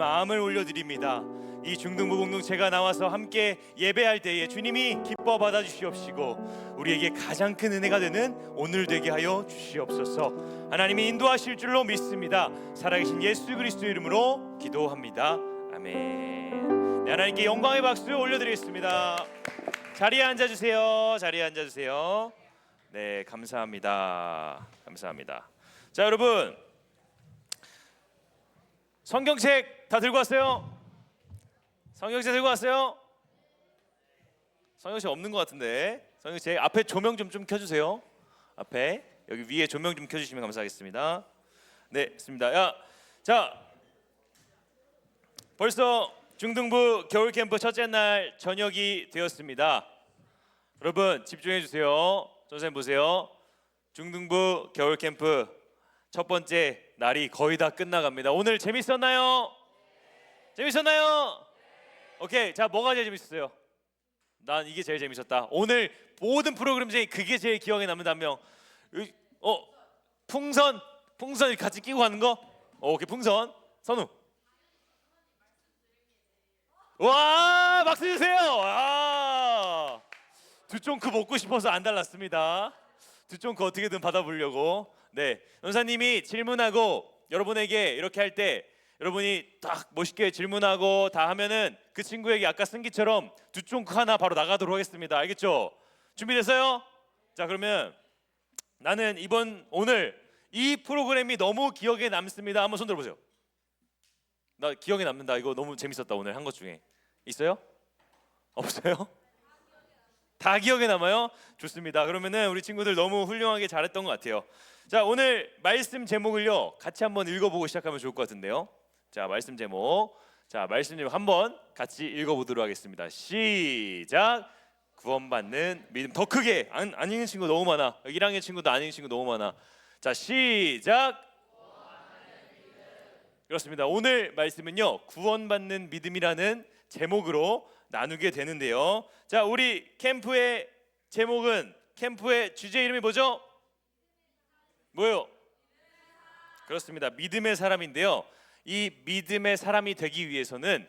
마음을 올려드립니다. 이 중등부 공동체가 나와서 함께 예배할 때에 주님이 기뻐 받아주시옵시고 우리에게 가장 큰 은혜가 되는 오늘 되게 하여 주시옵소서. 하나님이 인도하실 줄로 믿습니다. 살아계신 예수 그리스도 이름으로 기도합니다. 아멘. 네, 하나님께 영광의 박수 올려드리겠습니다. 자리에 앉아주세요. 자리에 앉아주세요. 네, 감사합니다. 감사합니다. 자, 여러분, 성경책 다 들고 왔어요? 성경책 들고 왔어요? 성경책 없는 것 같은데. 성경책 앞에 조명 좀 켜주세요. 앞에 여기 위에 조명 좀 켜주시면 감사하겠습니다. 네, 있습니다. 자, 벌써 중등부 겨울 캠프 첫째 날 저녁이 되었습니다. 여러분 집중해 주세요. 선생님 보세요. 중등부 겨울 캠프 첫 번째 날이 거의 다 끝나갑니다. 오늘 재밌었나요? 재밌었나요? 오케이. 자, 뭐가 제일 재밌었어요? 난 이게 제일 재밌었다. 오늘 모든 프로그램 중에 그게 제일 기억에 남는다며. 풍선 같이 끼고 가는 거? 오케이. 풍선. 선우. 와, 박수 주세요. 와, 두쫑크 먹고 싶어서 안 달랐습니다. 두쫑크 어떻게든 받아보려고. 네, 연사님이 질문하고 여러분에게 이렇게 할 때 여러분이 딱 멋있게 질문하고 다 하면은 그 친구에게 아까 승기처럼 두쫑크 하나 바로 나가도록 하겠습니다. 알겠죠? 준비됐어요? 자, 그러면 나는 오늘 이 프로그램이 너무 기억에 남습니다. 한번 손 들어보세요. 나 기억에 남는다. 이거 너무 재밌었다. 오늘 한 것 중에 있어요? 없어요? 다 기억에 남아요? 좋습니다. 그러면은 우리 친구들 너무 훌륭하게 잘했던 것 같아요. 자, 오늘 말씀 제목을요 같이 한번 읽어보고 시작하면 좋을 것 같은데요. 자, 말씀 제목 한번 같이 읽어보도록 하겠습니다. 시작. 구원받는 믿음. 더 크게. 안 읽는 친구 너무 많아. 1학년 친구도 안 읽는 친구 너무 많아. 자, 시작. 그렇습니다. 오늘 말씀은요 구원받는 믿음이라는 제목으로 나누게 되는데요. 자, 우리 캠프의 제목은, 캠프의 주제 이름이 뭐죠? 뭐요? 그렇습니다. 믿음의 사람인데요. 이 믿음의 사람이 되기 위해서는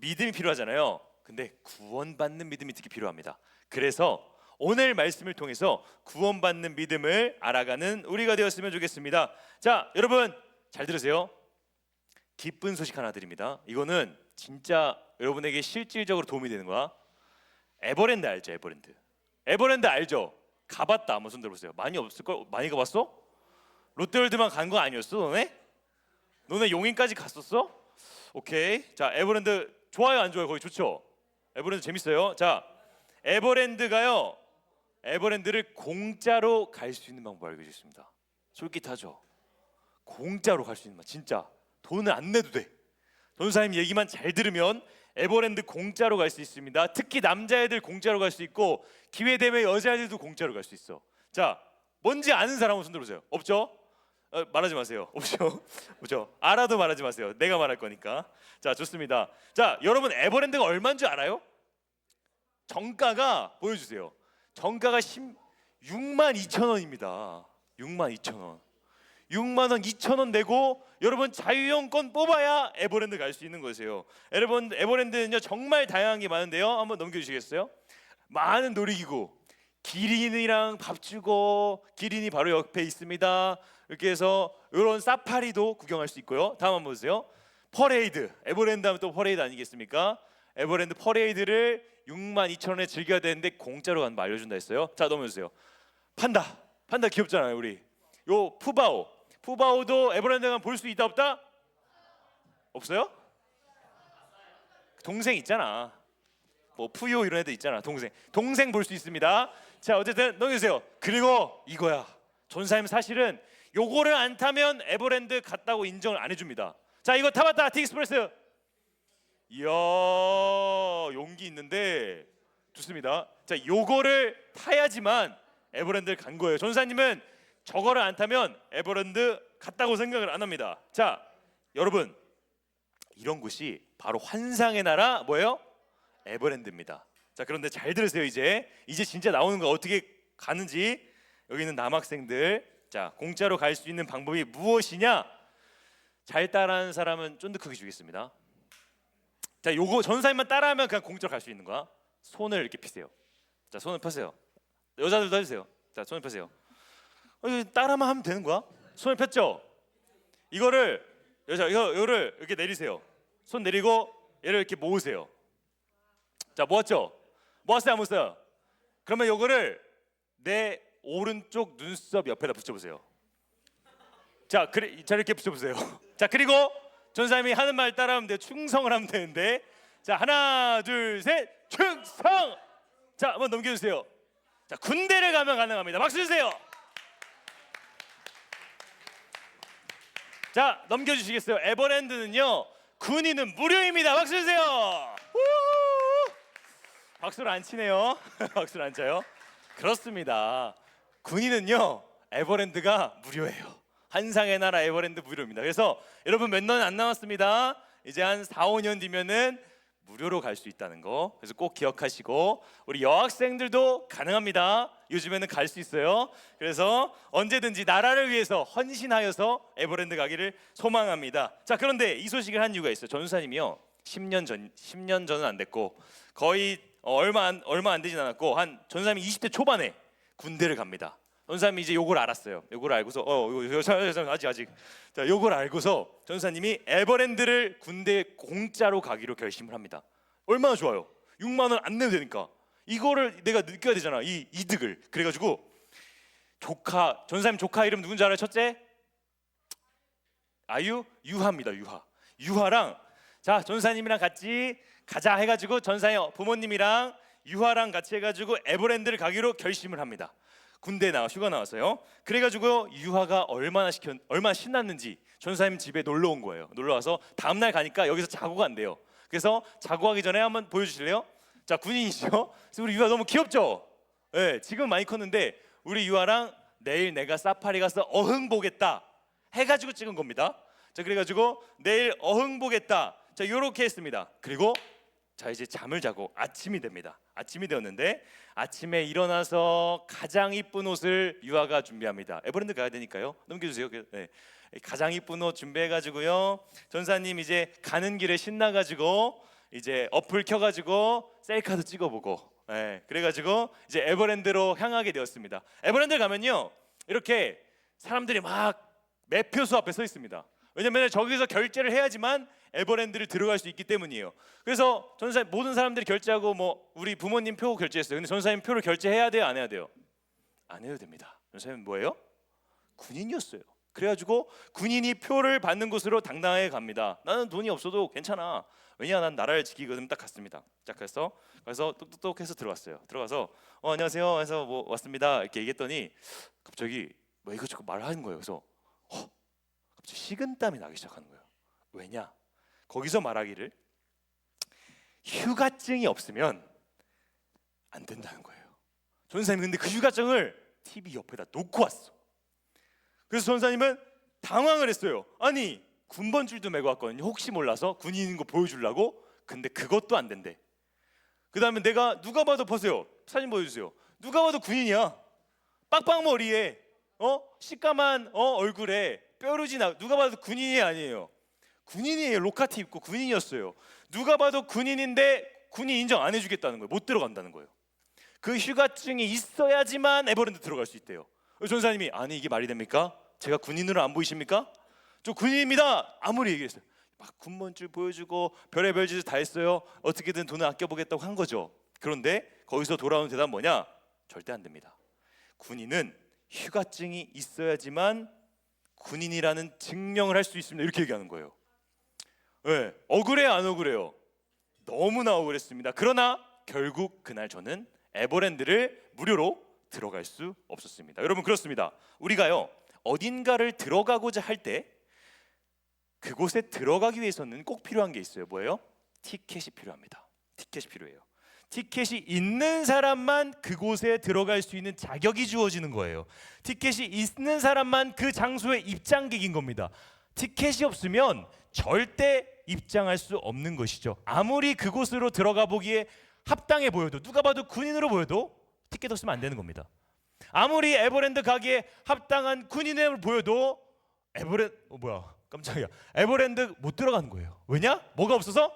믿음이 필요하잖아요. 근데 구원받는 믿음이 특히 필요합니다. 그래서 오늘 말씀을 통해서 구원받는 믿음을 알아가는 우리가 되었으면 좋겠습니다. 자, 여러분 잘 들으세요. 기쁜 소식 하나 드립니다. 이거는 진짜 여러분에게 실질적으로 도움이 되는 거야. 에버랜드 알죠? 에버랜드 알죠? 가봤다. 한번 손 들어보세요. 많이 없을걸? 많이 가봤어? 롯데월드만 간 거 아니었어 너네? 너네 용인까지 갔었어? 오케이. 자, 에버랜드 좋아요 안 좋아요? 거기 좋죠? 에버랜드 재밌어요. 자, 에버랜드를 공짜로 갈 수 있는 방법 알고 계십니다. 솔깃하죠? 공짜로 갈 수 있는 방, 진짜 돈을 안 내도 돼. 전도사님 얘기만 잘 들으면 에버랜드 공짜로 갈 수 있습니다. 특히 남자애들 공짜로 갈 수 있고 기회 되면 여자애들도 공짜로 갈 수 있어. 자, 뭔지 아는 사람은 손 들어보세요. 없죠? 말하지 마세요. 없죠? 알아도 말하지 마세요. 내가 말할 거니까. 자, 좋습니다. 자, 여러분 에버랜드가 얼마인 줄 알아요? 정가가 보여주세요. 정가가 62,000원입니다. 62,000원. 62,000원 내고 여러분 자유이용권 뽑아야 에버랜드 갈 수 있는 거세요. 여러분 에버랜드는요 정말 다양한 게 많은데요. 한번 넘겨주시겠어요? 많은 놀이기구, 기린이랑 밥 주고, 기린이 바로 옆에 있습니다. 이렇게 해서 이런 사파리도 구경할 수 있고요. 다음 한번 보세요. 퍼레이드, 에버랜드 하면 또 퍼레이드 아니겠습니까? 에버랜드 퍼레이드를 62,000원에 즐겨야 되는데 공짜로 가는 거 알려준다 했어요. 자, 넘어주세요. 판다 귀엽잖아요. 우리 요 푸바오도 에버랜드 가면 볼 수 있다 없다? 없어요? 동생 있잖아. 뭐 푸요 이런 애들 있잖아. 동생 볼 수 있습니다. 자, 어쨌든 넘겨주세요. 그리고 이거야. 전사님 사실은 요거를 안 타면 에버랜드 갔다고 인정을 안 해줍니다. 자, 이거 타봤다. 티익스프레스. 이야, 용기 있는데 좋습니다. 자, 요거를 타야지만 에버랜드를 간 거예요. 전사님은 저거를 안 타면 에버랜드 갔다고 생각을 안 합니다. 자, 여러분 이런 곳이 바로 환상의 나라 뭐예요? 에버랜드입니다. 자, 그런데 잘 들으세요. 이제 진짜 나오는 거 어떻게 가는지. 여기 있는 남학생들, 자, 공짜로 갈 수 있는 방법이 무엇이냐? 잘 따라하는 사람은 쫀득하게 주겠습니다. 자, 요거 전사님만 따라하면 그냥 공짜로 갈 수 있는 거야. 손을 이렇게 피세요. 자, 손을 펴세요. 여자들도 해주세요. 자, 손을 펴세요. 따라만 하면 되는 거야. 손을 폈죠? 이거를 이거를 이렇게 내리세요. 손 내리고 얘를 이렇게 모으세요. 자, 모았죠? 모았어요, 안 모았어요? 그러면 요거를 내 오른쪽 눈썹 옆에다 붙여보세요. 자, 자 이렇게 붙여보세요. 자, 그리고 전사님이 하는 말 따라하면 돼요. 충성을 하면 되는데, 자, 하나 둘 셋, 충성. 자, 한번 넘겨주세요. 자, 군대를 가면 가능합니다. 박수 주세요. 자, 넘겨주시겠어요? 에버랜드는요, 군인은 무료입니다. 박수 주세요. 우후! 박수를 안 치네요. 박수를 안 쳐요. 그렇습니다. 군인은요, 에버랜드가 무료예요. 한상의 나라 에버랜드 무료입니다. 그래서 여러분 몇 년 안 남았습니다. 이제 한 4, 5년 뒤면은 무료로 갈 수 있다는 거. 그래서 꼭 기억하시고, 우리 여학생들도 가능합니다. 요즘에는 갈 수 있어요. 그래서 언제든지 나라를 위해서 헌신하여서 에버랜드 가기를 소망합니다. 자, 그런데 이 소식을 한 이유가 있어요. 전사님이요, 10년 전은 안 됐고, 거의 얼마 안 되진 않았고, 한 전사님이 20대 초반에 군대를 갑니다. 전사님이 이제 요걸 알았어요. 요걸 알고서 아직 자, 요걸 알고서 전사님이 에버랜드를 군대 공짜로 가기로 결심을 합니다. 얼마나 좋아요. 6만 원 안 내도 되니까. 이거를 내가 느껴야 되잖아, 이 이득을. 그래가지고 전사님 조카 이름 누군지 알아요? 첫째 유하입니다. 유하랑, 자, 전사님이랑 같이 가자 해가지고 전사님 부모님이랑 유하랑 같이 해가지고 에버랜드를 가기로 결심을 합니다. 군대 휴가 나왔어요. 그래가지고 유하가 얼마나 신났는지 전사님 집에 놀러 온 거예요. 놀러 와서 다음날 가니까 여기서 자고 간대요. 그래서 자고 가기 전에 한번 보여주실래요? 자, 군인이시죠? 그래서 우리 유하 너무 귀엽죠? 네, 지금 많이 컸는데 우리 유하랑 내일 내가 사파리 가서 어흥 보겠다 해가지고 찍은 겁니다. 자, 그래가지고 내일 어흥 보겠다. 자, 요렇게 했습니다. 그리고 자, 이제 잠을 자고 아침이 됩니다. 아침이 되었는데 아침에 일어나서 가장 이쁜 옷을 유아가 준비합니다. 에버랜드 가야 되니까요. 넘겨주세요. 네. 가장 이쁜 옷 준비해가지고요. 전사님 이제 가는 길에 신나가지고 이제 어플 켜가지고 셀카도 찍어보고, 네. 그래가지고 이제 에버랜드로 향하게 되었습니다. 에버랜드 가면요, 이렇게 사람들이 막 매표소 앞에 서 있습니다. 왜냐면 저기서 결제를 해야지만 에버랜드를 들어갈 수 있기 때문이에요. 그래서 전사님 모든 사람들이 결제하고, 뭐 우리 부모님 표 결제했어요. 근데 전사님 표를 결제해야 돼요, 안 해야 돼요? 안 해도 됩니다. 전사님 뭐예요? 군인이었어요. 그래가지고 군인이 표를 받는 곳으로 당당하게 갑니다. 나는 돈이 없어도 괜찮아. 왜냐, 난 나라를 지키거든. 딱 갔습니다. 딱 그래서 똑똑똑해서 들어갔어요. 들어가서 안녕하세요 해서 뭐 왔습니다 이렇게 얘기했더니 갑자기 뭐 이것저것 말하는 거예요. 그래서 갑자기 식은땀이 나기 시작하는 거예요. 왜냐? 거기서 말하기를 휴가증이 없으면 안 된다는 거예요. 전사님 근데 그 휴가증을 TV 옆에다 놓고 왔어. 그래서 전사님은 당황을 했어요. 아니, 군번줄도 메고 왔거든요. 혹시 몰라서 군인인 거 보여주려고. 근데 그것도 안 된대. 그 다음에 내가 누가 봐도 보세요. 사진 보여주세요. 누가 봐도 군인이야. 빡빡머리에 시까만 얼굴에 뾰루지 누가 봐도 군인이 아니에요. 군인이에요. 로카티 입고 군인이었어요. 누가 봐도 군인인데 군인 인정 안 해주겠다는 거예요. 못 들어간다는 거예요. 그 휴가증이 있어야지만 에버랜드 들어갈 수 있대요. 전사님이 아니 이게 말이 됩니까? 제가 군인으로 안 보이십니까? 저 군인입니다. 아무리 얘기했어요. 막 군번줄 보여주고 별의별 짓을 다 했어요. 어떻게든 돈을 아껴보겠다고 한 거죠. 그런데 거기서 돌아온 대답 뭐냐? 절대 안 됩니다. 군인은 휴가증이 있어야지만 군인이라는 증명을 할 수 있습니다. 이렇게 얘기하는 거예요. 네, 억울해요, 안 억울해요? 너무나 억울했습니다. 그러나 결국 그날 저는 에버랜드를 무료로 들어갈 수 없었습니다. 여러분, 그렇습니다. 우리가요, 어딘가를 들어가고자 할 때 그곳에 들어가기 위해서는 꼭 필요한 게 있어요. 뭐예요? 티켓이 필요합니다. 티켓이 필요해요. 티켓이 있는 사람만 그곳에 들어갈 수 있는 자격이 주어지는 거예요. 티켓이 있는 사람만 그 장소의 입장객인 겁니다. 티켓이 없으면 절대 입장할 수 없는 것이죠. 아무리 그곳으로 들어가 보기에 합당해 보여도, 누가 봐도 군인으로 보여도 티켓 없으면 안 되는 겁니다. 아무리 에버랜드 가기에 합당한 군인으로 보여도 에버랜드 못 들어가는 거예요. 왜냐? 뭐가 없어서?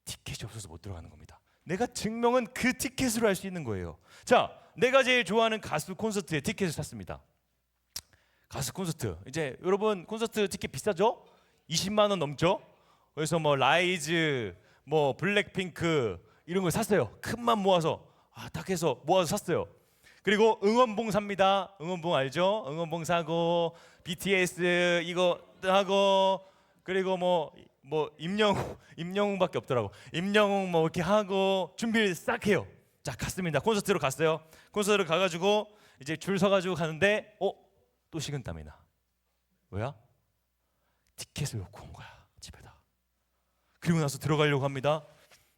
티켓이 없어서 못 들어가는 겁니다. 내가 증명은 그 티켓으로 할 수 있는 거예요. 자, 내가 제일 좋아하는 가수 콘서트에 티켓을 샀습니다. 가수 콘서트, 이제 여러분 콘서트 티켓 비싸죠? 20만 원 넘죠? 그래서 뭐 라이즈, 뭐 블랙핑크 이런 걸 샀어요. 큰 맘 모아서 딱 해서 모아서 샀어요. 그리고 응원봉 삽니다. 응원봉 알죠? 응원봉 사고 BTS 이거 하고, 그리고 뭐 임영웅밖에 없더라고. 임영웅 뭐 이렇게 하고 준비를 싹 해요. 자, 갔습니다. 콘서트로 갔어요. 콘서트를 가가지고 이제 줄 서가지고 가는데 또 식은땀이 나. 왜야? 티켓을 놓고 온 거야, 집에다. 그리고 나서 들어가려고 합니다.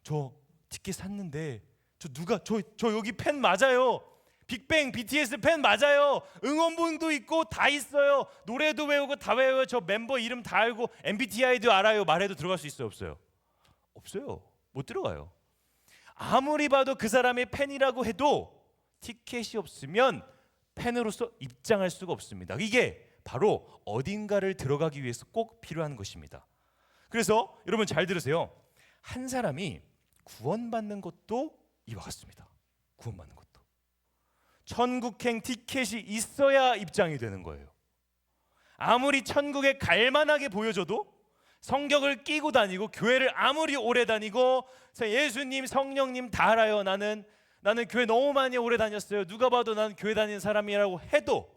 저 티켓 샀는데 저 여기 팬 맞아요. 빅뱅, BTS 팬 맞아요. 응원봉도 있고 다 있어요. 노래도 외우고 다 외워요. 저 멤버 이름 다 알고 MBTI도 알아요. 말해도 들어갈 수 있어요, 없어요? 없어요. 못 들어가요. 아무리 봐도 그 사람의 팬이라고 해도 티켓이 없으면 팬으로서 입장할 수가 없습니다. 이게 바로 어딘가를 들어가기 위해서 꼭 필요한 것입니다. 그래서 여러분 잘 들으세요. 한 사람이 구원받는 것도 이와 같습니다. 구원받는 것도 천국행 티켓이 있어야 입장이 되는 거예요. 아무리 천국에 갈만하게 보여줘도 성경을 끼고 다니고 교회를 아무리 오래 다니고 예수님, 성령님 다 알아요. 나는 교회 너무 많이 오래 다녔어요. 누가 봐도 나는 교회 다니는 사람이라고 해도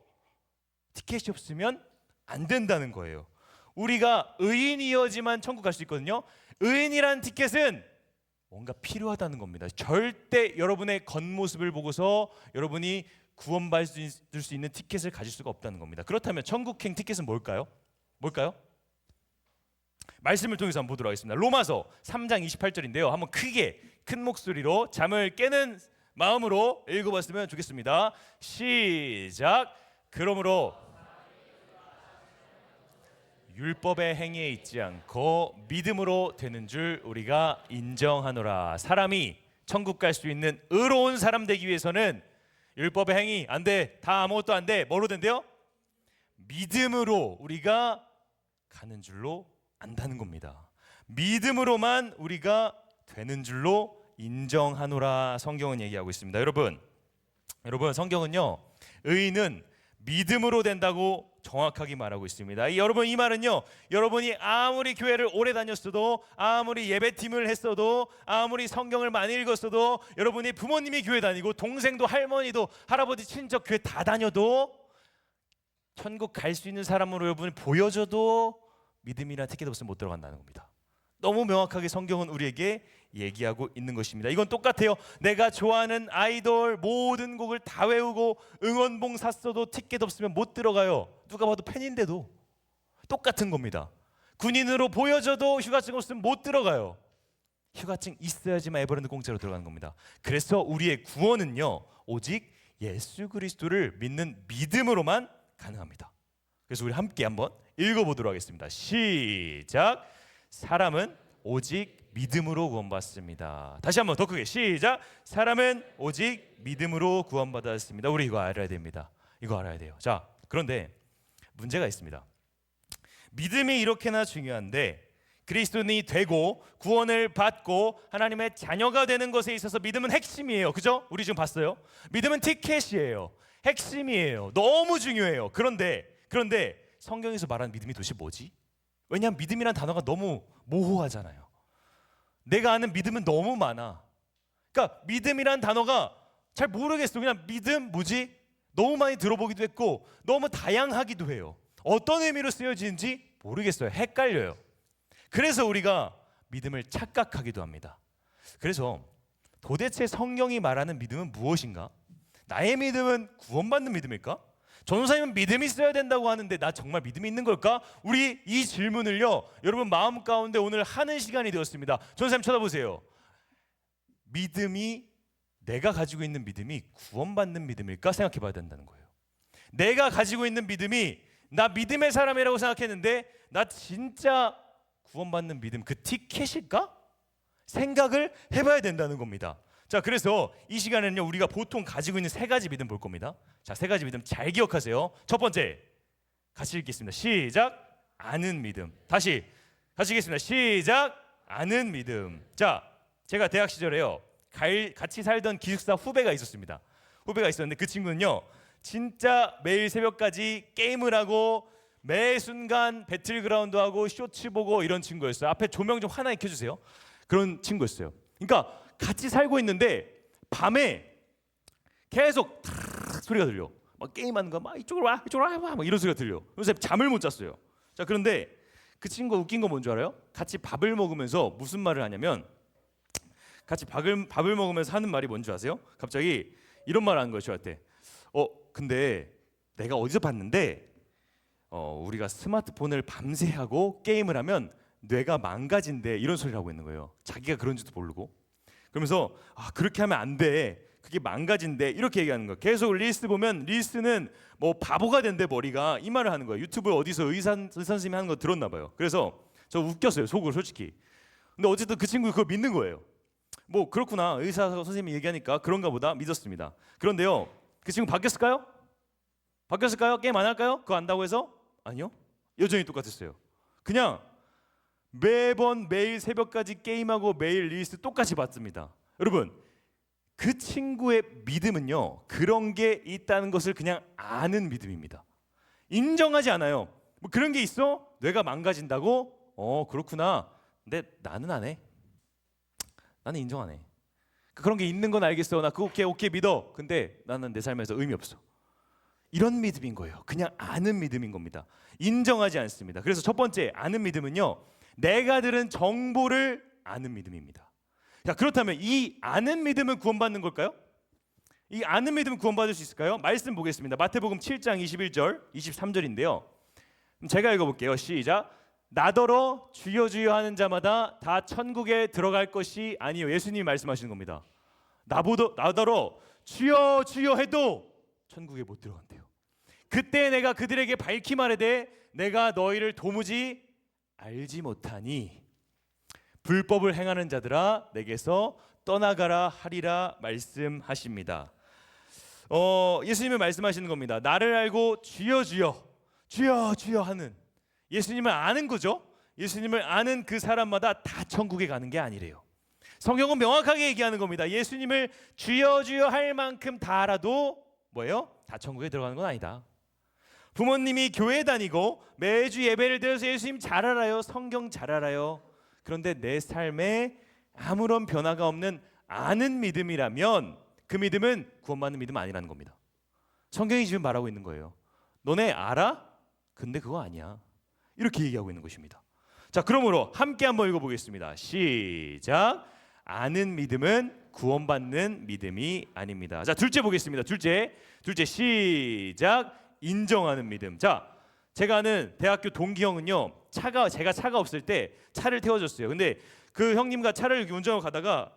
티켓이 없으면 안 된다는 거예요. 우리가 의인이어야지만 천국 갈 수 있거든요. 의인이란 티켓은 뭔가 필요하다는 겁니다. 절대 여러분의 겉모습을 보고서 여러분이 구원받을 수 있는 티켓을 가질 수가 없다는 겁니다. 그렇다면 천국행 티켓은 뭘까요? 말씀을 통해서 한번 보도록 하겠습니다. 로마서 3장 28절인데요. 한번 크게 큰 목소리로 잠을 깨는 마음으로 읽어봤으면 좋겠습니다. 시작. 그러므로 율법의 행위에 있지 않고 믿음으로 되는 줄 우리가 인정하노라. 사람이 천국 갈 수 있는 의로운 사람 되기 위해서는 율법의 행위 안 돼. 다 아무것도 안 돼. 뭐로 된대요? 믿음으로 우리가 가는 줄로 안다는 겁니다. 믿음으로만 우리가 되는 줄로 인정하노라. 성경은 얘기하고 있습니다. 여러분 성경은요, 의인은 믿음으로 된다고 정확하게 말하고 있습니다. 여러분, 이 말은요, 여러분이 아무리 교회를 오래 다녔어도, 아무리 예배팀을 했어도, 아무리 성경을 많이 읽었어도, 여러분이 부모님이 교회 다니고 동생도 할머니도 할아버지 친척 교회 다 다녀도 천국 갈 수 있는 사람으로 여러분이 보여줘도 믿음이나 티켓 없으면 못 들어간다는 겁니다. 너무 명확하게 성경은 우리에게 얘기하고 있는 것입니다. 이건 똑같아요. 내가 좋아하는 아이돌 모든 곡을 다 외우고 응원봉 샀어도 티켓 없으면 못 들어가요. 누가 봐도 팬인데도 똑같은 겁니다. 군인으로 보여줘도 휴가증 없으면 못 들어가요. 휴가증 있어야지만 에버랜드 공짜로 들어가는 겁니다. 그래서 우리의 구원은요, 오직 예수 그리스도를 믿는 믿음으로만 가능합니다. 그래서 우리 함께 한번 읽어보도록 하겠습니다. 시작. 사람은 오직 믿음으로 구원받습니다. 다시 한번 더 크게 시작. 사람은 오직 믿음으로 구원받았습니다. 우리 이거 알아야 됩니다. 이거 알아야 돼요. 자, 그런데 문제가 있습니다. 믿음이 이렇게나 중요한데 그리스도인이 되고 구원을 받고 하나님의 자녀가 되는 것에 있어서 믿음은 핵심이에요. 그죠? 우리 지금 봤어요. 믿음은 티켓이에요. 핵심이에요. 너무 중요해요. 그런데 성경에서 말하는 믿음이 도대체 뭐지? 왜냐하면 믿음이란 단어가 너무 모호하잖아요. 내가 아는 믿음은 너무 많아. 그러니까 믿음이란 단어가 잘 모르겠어. 그냥 믿음 뭐지? 너무 많이 들어보기도 했고 너무 다양하기도 해요. 어떤 의미로 쓰여지는지 모르겠어요. 헷갈려요. 그래서 우리가 믿음을 착각하기도 합니다. 그래서 도대체 성경이 말하는 믿음은 무엇인가? 나의 믿음은 구원받는 믿음일까? 전도사님은 믿음이 있어야 된다고 하는데 나 정말 믿음이 있는 걸까? 우리 이 질문을요, 여러분 마음 가운데 오늘 하는 시간이 되었습니다. 전도사님 쳐다보세요. 믿음이, 내가 가지고 있는 믿음이 구원받는 믿음일까 생각해 봐야 된다는 거예요. 내가 가지고 있는 믿음이 나 믿음의 사람이라고 생각했는데 나 진짜 구원받는 믿음, 그 티켓일까? 생각을 해봐야 된다는 겁니다. 자, 그래서 이 시간에는요, 우리가 보통 가지고 있는 세 가지 믿음 볼 겁니다. 자, 세 가지 믿음 잘 기억하세요. 첫 번째, 같이 읽겠습니다. 시작. 아는 믿음. 다시 읽겠습니다. 시작. 아는 믿음. 자, 제가 대학 시절에요. 같이 살던 기숙사 후배가 있었습니다. 후배가 있었는데 그 친구는요. 진짜 매일 새벽까지 게임을 하고 매 순간 배틀그라운드 하고 쇼츠 보고 이런 친구였어요. 앞에 조명 좀 하나 켜주세요. 그런 친구였어요. 그러니까 같이 살고 있는데 밤에 계속 소리가 들려. 막 게임하는 거 막 이쪽으로 와 막 이런 소리가 들려. 그래서 잠을 못 잤어요. 자, 그런데 그 친구가 웃긴 건 뭔지 알아요? 같이 밥을 먹으면서 무슨 말을 하냐면 같이 밥을 먹으면서 하는 말이 뭔지 아세요? 갑자기 이런 말을 하는 거예요. 저한테. 근데 내가 어디서 봤는데 우리가 스마트폰을 밤새 하고 게임을 하면 뇌가 망가진대, 이런 소리를 하고 있는 거예요. 자기가 그런지도 모르고. 그러면서 그렇게 하면 안 돼, 그게 망가진대, 이렇게 얘기하는 거예요. 계속 릴스 보면 릴스는 뭐 바보가 된대 머리가, 이 말을 하는 거예요. 유튜브에 어디서 의사 선생님이 하는 거 들었나 봐요. 그래서 저 웃겼어요, 속으로 솔직히. 근데 어쨌든 그 친구 그거 믿는 거예요. 뭐 그렇구나, 의사 선생님이 얘기하니까 그런가 보다 믿었습니다. 그런데요, 그 친구 바뀌었을까요? 바뀌었을까요? 게임 안 할까요? 그거 안다고 해서? 아니요, 여전히 똑같았어요. 그냥 매번 매일 새벽까지 게임하고 매일 릴스 똑같이 봤습니다. 여러분, 그 친구의 믿음은요, 그런 게 있다는 것을 그냥 아는 믿음입니다. 인정하지 않아요. 뭐 그런 게 있어? 뇌가 망가진다고? 그렇구나. 근데 나는 안 해. 나는 인정 안 해. 그런 게 있는 건 알겠어. 나 그거 오케이 믿어. 근데 나는 내 삶에서 의미 없어. 이런 믿음인 거예요. 그냥 아는 믿음인 겁니다. 인정하지 않습니다. 그래서 첫 번째 아는 믿음은요, 내가 들은 정보를 아는 믿음입니다. 자, 그렇다면 이 아는 믿음은 구원받는 걸까요? 이 아는 믿음은 구원받을 수 있을까요? 말씀 보겠습니다. 마태복음 7장 21절 23절인데요. 제가 읽어볼게요. 시작. 나더러 주여 주여 하는 자마다 다 천국에 들어갈 것이 아니요. 예수님이 말씀하시는 겁니다. 나더러 주여 주여 해도 천국에 못 들어간대요. 그때 내가 그들에게 밝히 말하되 내가 너희를 도무지 알지 못하니 불법을 행하는 자들아 내게서 떠나가라 하리라 말씀하십니다. 예수님은 말씀하시는 겁니다. 나를 알고 주여 주여 주여 주여 하는, 예수님을 아는 거죠. 예수님을 아는 그 사람마다 다 천국에 가는 게 아니래요. 성경은 명확하게 얘기하는 겁니다. 예수님을 주여 주여 할 만큼 다 알아도 뭐예요? 다 천국에 들어가는 건 아니다. 부모님이 교회 다니고 매주 예배를 드려서 예수님 잘 알아요. 성경 잘 알아요. 그런데 내 삶에 아무런 변화가 없는 아는 믿음이라면 그 믿음은 구원받는 믿음 아니라는 겁니다. 성경이 지금 말하고 있는 거예요. 너네 알아? 근데 그거 아니야. 이렇게 얘기하고 있는 것입니다. 자, 그러므로 함께 한번 읽어보겠습니다. 시작. 아는 믿음은 구원받는 믿음이 아닙니다. 자, 둘째 보겠습니다. 둘째 시작. 인정하는 믿음. 자, 제가 아는 대학교 동기 형은요, 제가 차가 없을 때 차를 태워줬어요. 근데 그 형님과 차를 이렇게 운전하고 가다가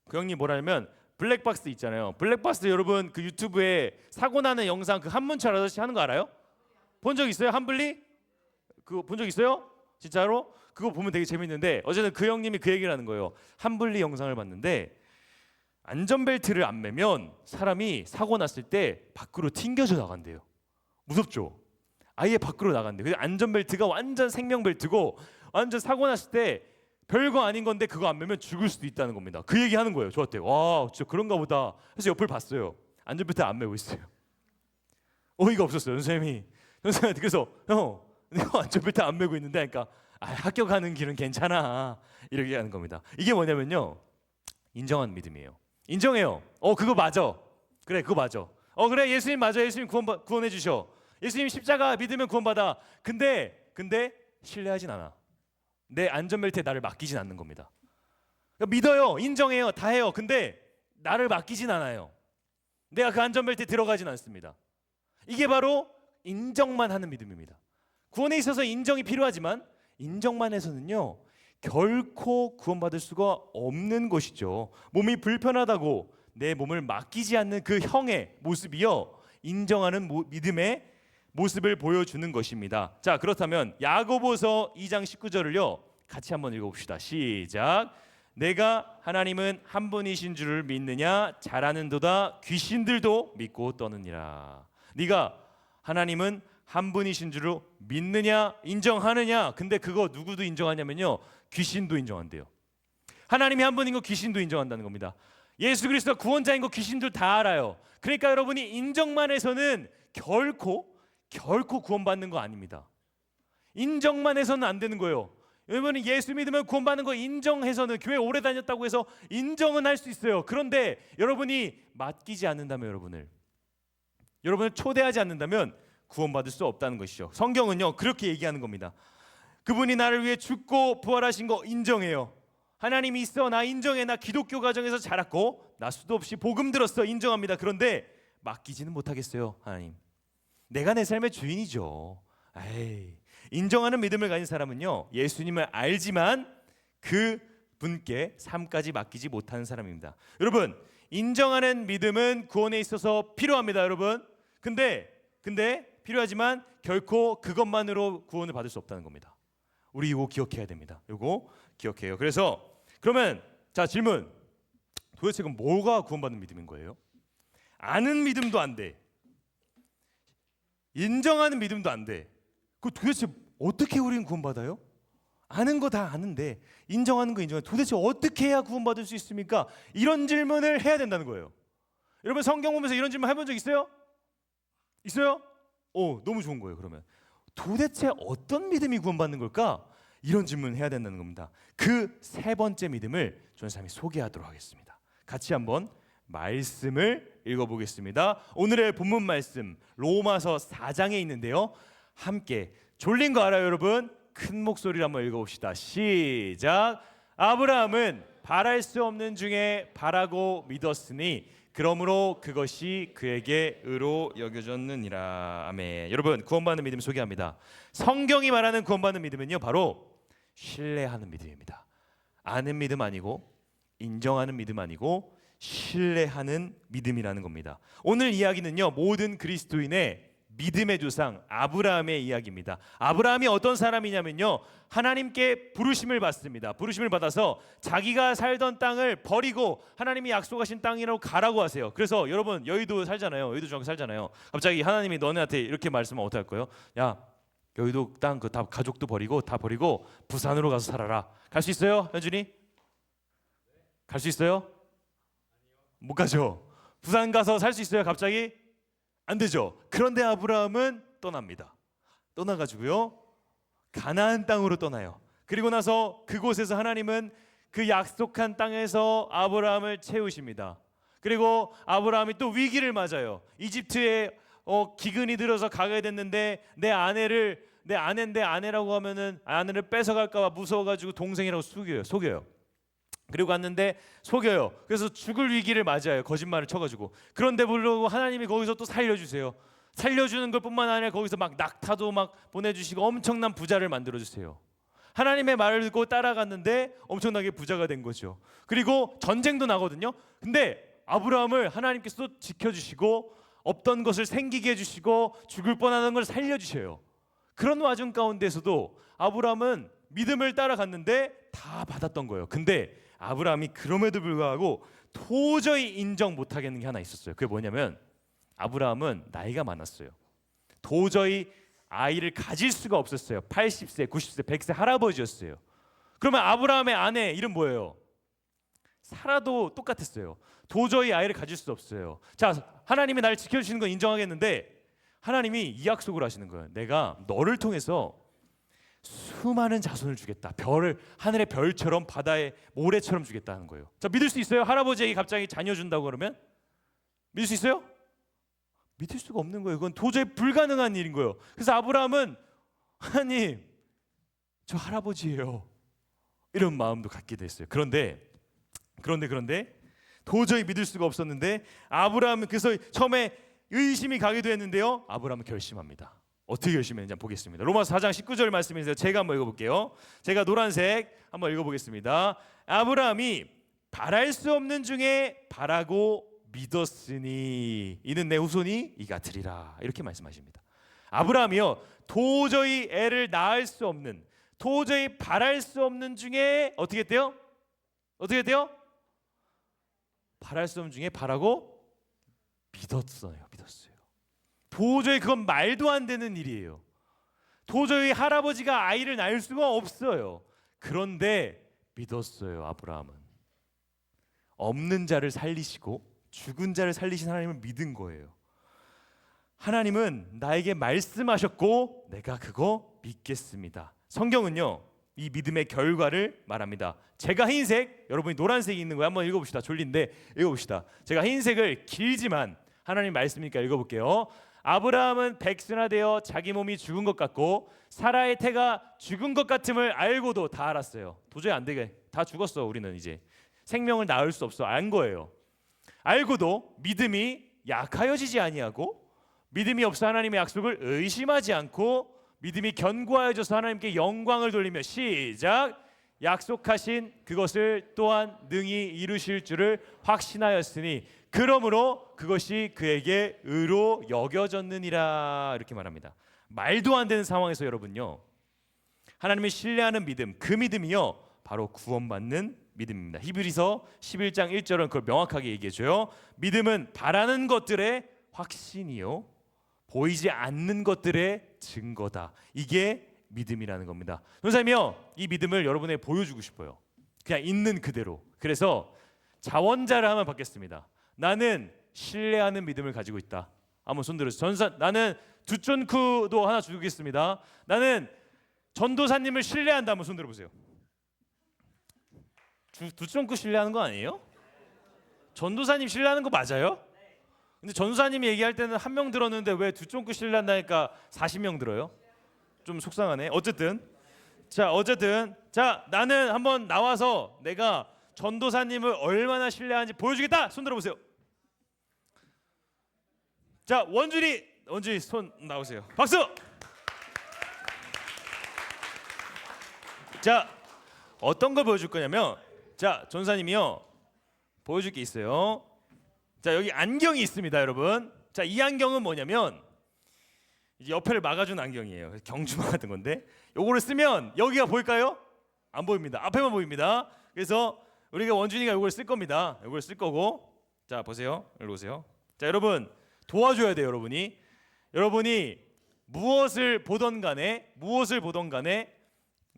그 형님 뭐라냐면 블랙박스 있잖아요. 블랙박스 여러분 그 유튜브에 사고 나는 영상 그 한문철 아저씨 하는 거 알아요? 본 적 있어요? 한블리? 그거 본 적 있어요? 진짜로? 그거 보면 되게 재밌는데 어제는 그 형님이 그 얘기를 하는 거예요. 한블리 영상을 봤는데 안전벨트를 안 매면 사람이 사고 났을 때 밖으로 튕겨져 나간대요. 무섭죠? 아예 밖으로 나간대요. 그래서 안전벨트가 완전 생명벨트고 완전 사고 났을 때 별거 아닌 건데 그거 안 매면 죽을 수도 있다는 겁니다. 그 얘기 하는 거예요. 저한테. 와, 진짜 그런가 보다. 그래서 옆을 봤어요. 안전벨트 안 매고 있어요. 어이가 없었어요. 선생님이. 그래서 형, 내가 안전벨트 안 매고 있는데, 그러니까 학교 가는 길은 괜찮아, 이렇게 하는 겁니다. 이게 뭐냐면요, 인정한 믿음이에요. 인정해요. 그거 맞아. 그래, 그거 맞아. 그래, 예수님 맞아. 예수님 구원해 주셔. 예수님 십자가 믿으면 구원받아. 근데 신뢰하진 않아. 내 안전벨트에 나를 맡기진 않는 겁니다. 그러니까 믿어요. 인정해요. 다 해요. 근데 나를 맡기진 않아요. 내가 그 안전벨트에 들어가진 않습니다. 이게 바로 인정만 하는 믿음입니다. 구원에 있어서 인정이 필요하지만 인정만 해서는요, 결코 구원받을 수가 없는 것이죠. 몸이 불편하다고 내 몸을 맡기지 않는 그 형의 모습이요, 인정하는 믿음의 모습을 보여주는 것입니다. 자, 그렇다면 야고보서 2장 19절을요 같이 한번 읽어봅시다. 시작. 내가 하나님은 한 분이신 줄을 믿느냐? 잘하는도다 귀신들도 믿고 떠느니라. 네가 하나님은 한 분이신 줄로 믿느냐 인정하느냐. 근데 그거 누구도 인정하냐면요, 귀신도 인정한대요. 하나님이 한 분인 거 귀신도 인정한다는 겁니다. 예수 그리스도가 구원자인 거 귀신들 다 알아요. 그러니까 여러분이 인정만 해서는 결코 구원받는 거 아닙니다. 인정만 해서는 안 되는 거예요. 여러분이 예수 믿으면 구원받는 거 인정해서는, 교회 오래 다녔다고 해서 인정은 할 수 있어요. 그런데 여러분이 맡기지 않는다면, 여러분을 초대하지 않는다면 구원받을 수 없다는 것이죠. 성경은요 그렇게 얘기하는 겁니다. 그분이 나를 위해 죽고 부활하신 거 인정해요. 하나님이 있어, 나 인정해. 나 기독교 가정에서 자랐고 나 수도 없이 복음 들었어, 인정합니다. 그런데 맡기지는 못하겠어요. 하나님, 내가 내 삶의 주인이죠. 에이, 인정하는 믿음을 가진 사람은요, 예수님을 알지만 그 분께 삶까지 맡기지 못하는 사람입니다. 여러분, 인정하는 믿음은 구원에 있어서 필요합니다, 여러분. 근데 필요하지만 결코 그것만으로 구원을 받을 수 없다는 겁니다. 우리 이거 기억해야 됩니다. 이거 기억해요. 그래서 그러면 자, 질문. 도대체 그럼 뭐가 구원받는 믿음인 거예요? 아는 믿음도 안 돼. 인정하는 믿음도 안 돼. 그 도대체 어떻게 우리는 구원받아요? 아는 거 다 아는데 인정하는 거 인정해. 도대체 어떻게 해야 구원받을 수 있습니까? 이런 질문을 해야 된다는 거예요. 여러분, 성경 보면서 이런 질문 해본 적 있어요? 있어요? 너무 좋은 거예요. 그러면 도대체 어떤 믿음이 구원받는 걸까? 이런 질문을 해야 된다는 겁니다. 그 세 번째 믿음을 전사님이 소개하도록 하겠습니다. 같이 한번 말씀을 읽어보겠습니다. 오늘의 본문 말씀 로마서 4장에 있는데요, 함께 졸린 거 알아요, 여러분? 큰 목소리로 한번 읽어봅시다. 시작. 아브라함은 바랄 수 없는 중에 바라고 믿었으니 그러므로 그것이 그에게 의로 여겨졌느니라. 아멘. 여러분, 구원받는 믿음 소개합니다. 성경이 말하는 구원받는 믿음은요, 바로 신뢰하는 믿음입니다. 아는 믿음 아니고, 인정하는 믿음 아니고, 신뢰하는 믿음이라는 겁니다. 오늘 이야기는요, 모든 그리스도인의 믿음의 조상 아브라함의 이야기입니다. 아브라함이 어떤 사람이냐면요, 하나님께 부르심을 받습니다. 부르심을 받아서 자기가 살던 땅을 버리고 하나님이 약속하신 땅이라고 가라고 하세요. 그래서 여러분, 여의도 살잖아요. 여의도 중학교 살잖아요. 갑자기 하나님이 너네한테 이렇게 말씀하면 어떡할 거예요? 야, 여의도 땅 그 다 가족도 버리고 다 버리고 부산으로 가서 살아라. 갈 수 있어요, 현준이? 갈 수 있어요? 못 가죠. 부산 가서 살 수 있어요, 갑자기? 안 되죠. 그런데 아브라함은 떠납니다. 떠나가지고요, 가나안 땅으로 떠나요. 그리고 나서 그곳에서 하나님은 그 약속한 땅에서 아브라함을 채우십니다. 그리고 아브라함이 또 위기를 맞아요. 이집트에 기근이 들어서 가게 됐는데 내 아내인데 아내라고 하면은 아내를 뺏어갈까봐 무서워가지고 동생이라고 속여요. 그리고 갔는데 속여요. 그래서 죽을 위기를 맞아요. 거짓말을 쳐가지고. 그런데 불구하고 하나님이 거기서 또 살려주세요. 살려주는 것뿐만 아니라 거기서 막 낙타도 막 보내주시고 엄청난 부자를 만들어주세요. 하나님의 말을 듣고 따라갔는데 엄청나게 부자가 된 거죠. 그리고 전쟁도 나거든요. 근데 아브라함을 하나님께서 또 지켜주시고 없던 것을 생기게 해주시고 죽을 뻔하는 걸 살려주셔요. 그런 와중 가운데서도 아브라함은 믿음을 따라갔는데 다 받았던 거예요. 근데 아브라함이 그럼에도 불구하고 도저히 인정 못하겠는 게 하나 있었어요. 그게 뭐냐면, 아브라함은 나이가 많았어요. 도저히 아이를 가질 수가 없었어요. 80세, 90세, 100세 할아버지였어요. 그러면 아브라함의 아내 이름 뭐예요? 사라도 똑같았어요. 도저히 아이를 가질 수 없어요. 자, 하나님이 나를 지켜주시는 건 인정하겠는데 하나님이 이 약속을 하시는 거예요. 내가 너를 통해서 수많은 자손을 주겠다. 별을 하늘의 별처럼 바다의 모래처럼 주겠다는 거예요. 자, 믿을 수 있어요? 할아버지에게 갑자기 자녀 준다고 그러면 믿을 수 있어요? 믿을 수가 없는 거예요. 그건 도저히 불가능한 일인 거예요. 그래서 아브라함은 하나님, 저 할아버지예요, 이런 마음도 갖게 됐어요. 그런데 도저히 믿을 수가 없었는데 아브라함은 그래서 처음에 의심이 가기도 했는데요, 아브라함은 결심합니다. 어떻게 결심했는지 한번 보겠습니다. 로마서 4장 19절 말씀인데요, 제가 한번 읽어볼게요. 제가 노란색 한번 읽어보겠습니다. 아브라함이 바랄 수 없는 중에 바라고 믿었으니 이는 내 후손이 이같으리라, 이렇게 말씀하십니다. 아브라함이요, 도저히 애를 낳을 수 없는, 도저히 바랄 수 없는 중에 어떻게 했대요? 바랄 수 없는 중에 바라고 믿었어요. 도저히 그건 말도 안 되는 일이에요. 도저히 할아버지가 아이를 낳을 수가 없어요. 그런데 믿었어요. 아브라함은 없는 자를 살리시고 죽은 자를 살리신 하나님을 믿은 거예요. 하나님은 나에게 말씀하셨고 내가 그거 믿겠습니다. 성경은요 이 믿음의 결과를 말합니다. 제가 흰색, 여러분이 노란색이 있는 거예요. 한번 읽어봅시다. 졸린데 읽어봅시다. 제가 흰색을 길지만 하나님 말씀이니까 읽어볼게요. 아브라함은 백순화되어 자기 몸이 죽은 것 같고 사라의 태가 죽은 것 같음을 알고도 다 알았어요. 도저히 안 되게 다 죽었어. 우리는 이제 생명을 낳을 수 없어. 안 거예요. 알고도 믿음이 약하여지지 아니하고 믿음이 없어 하나님의 약속을 의심하지 않고 믿음이 견고하여져서 하나님께 영광을 돌리며 시작 약속하신 그것을 또한 능히 이루실 줄을 확신하였으니 그러므로 그것이 그에게 의로 여겨졌느니라 이렇게 말합니다. 말도 안 되는 상황에서 여러분요 하나님을 신뢰하는 믿음, 그 믿음이요 바로 구원받는 믿음입니다. 히브리서 11장 1절은 그걸 명확하게 얘기해줘요. 믿음은 바라는 것들의 확신이요 보이지 않는 것들의 증거다. 이게 믿음이라는 겁니다. 선생님이요 이 믿음을 여러분에게 보여주고 싶어요. 그냥 있는 그대로. 그래서 자원자를 한번 받겠습니다. 나는 신뢰하는 믿음을 가지고 있다. 한번 손 들어주세요. 나는 두촌크도 하나 주겠습니다. 나는 전도사님을 신뢰한다. 한번 손 들어보세요. 두촌크 신뢰하는 거 아니에요? 전도사님 신뢰하는 거 맞아요? 근데 전도사님이 얘기할 때는 한 명 들었는데 왜 두촌크 신뢰한다니까 40명 들어요? 좀 속상하네. 어쨌든 자 나는 한번 나와서 내가 전도사님을 얼마나 신뢰하는지 보여주겠다. 손 들어보세요. 자 원준이 손 나오세요. 박수. 자 어떤 걸 보여줄 거냐면 자 전사님이요 보여줄 게 있어요. 자 여기 안경이 있습니다 여러분. 자 이 안경은 뭐냐면 이제 옆에를 막아주는 안경이에요. 경주망 같은 건데 요거를 쓰면 여기가 보일까요? 안 보입니다. 앞에만 보입니다. 그래서 우리가 원준이가 요걸 쓸 겁니다. 요걸 쓸 거고 자 보세요. 여기 보세요. 자 여러분 도와줘야 돼요. 여러분이 무엇을 보던 간에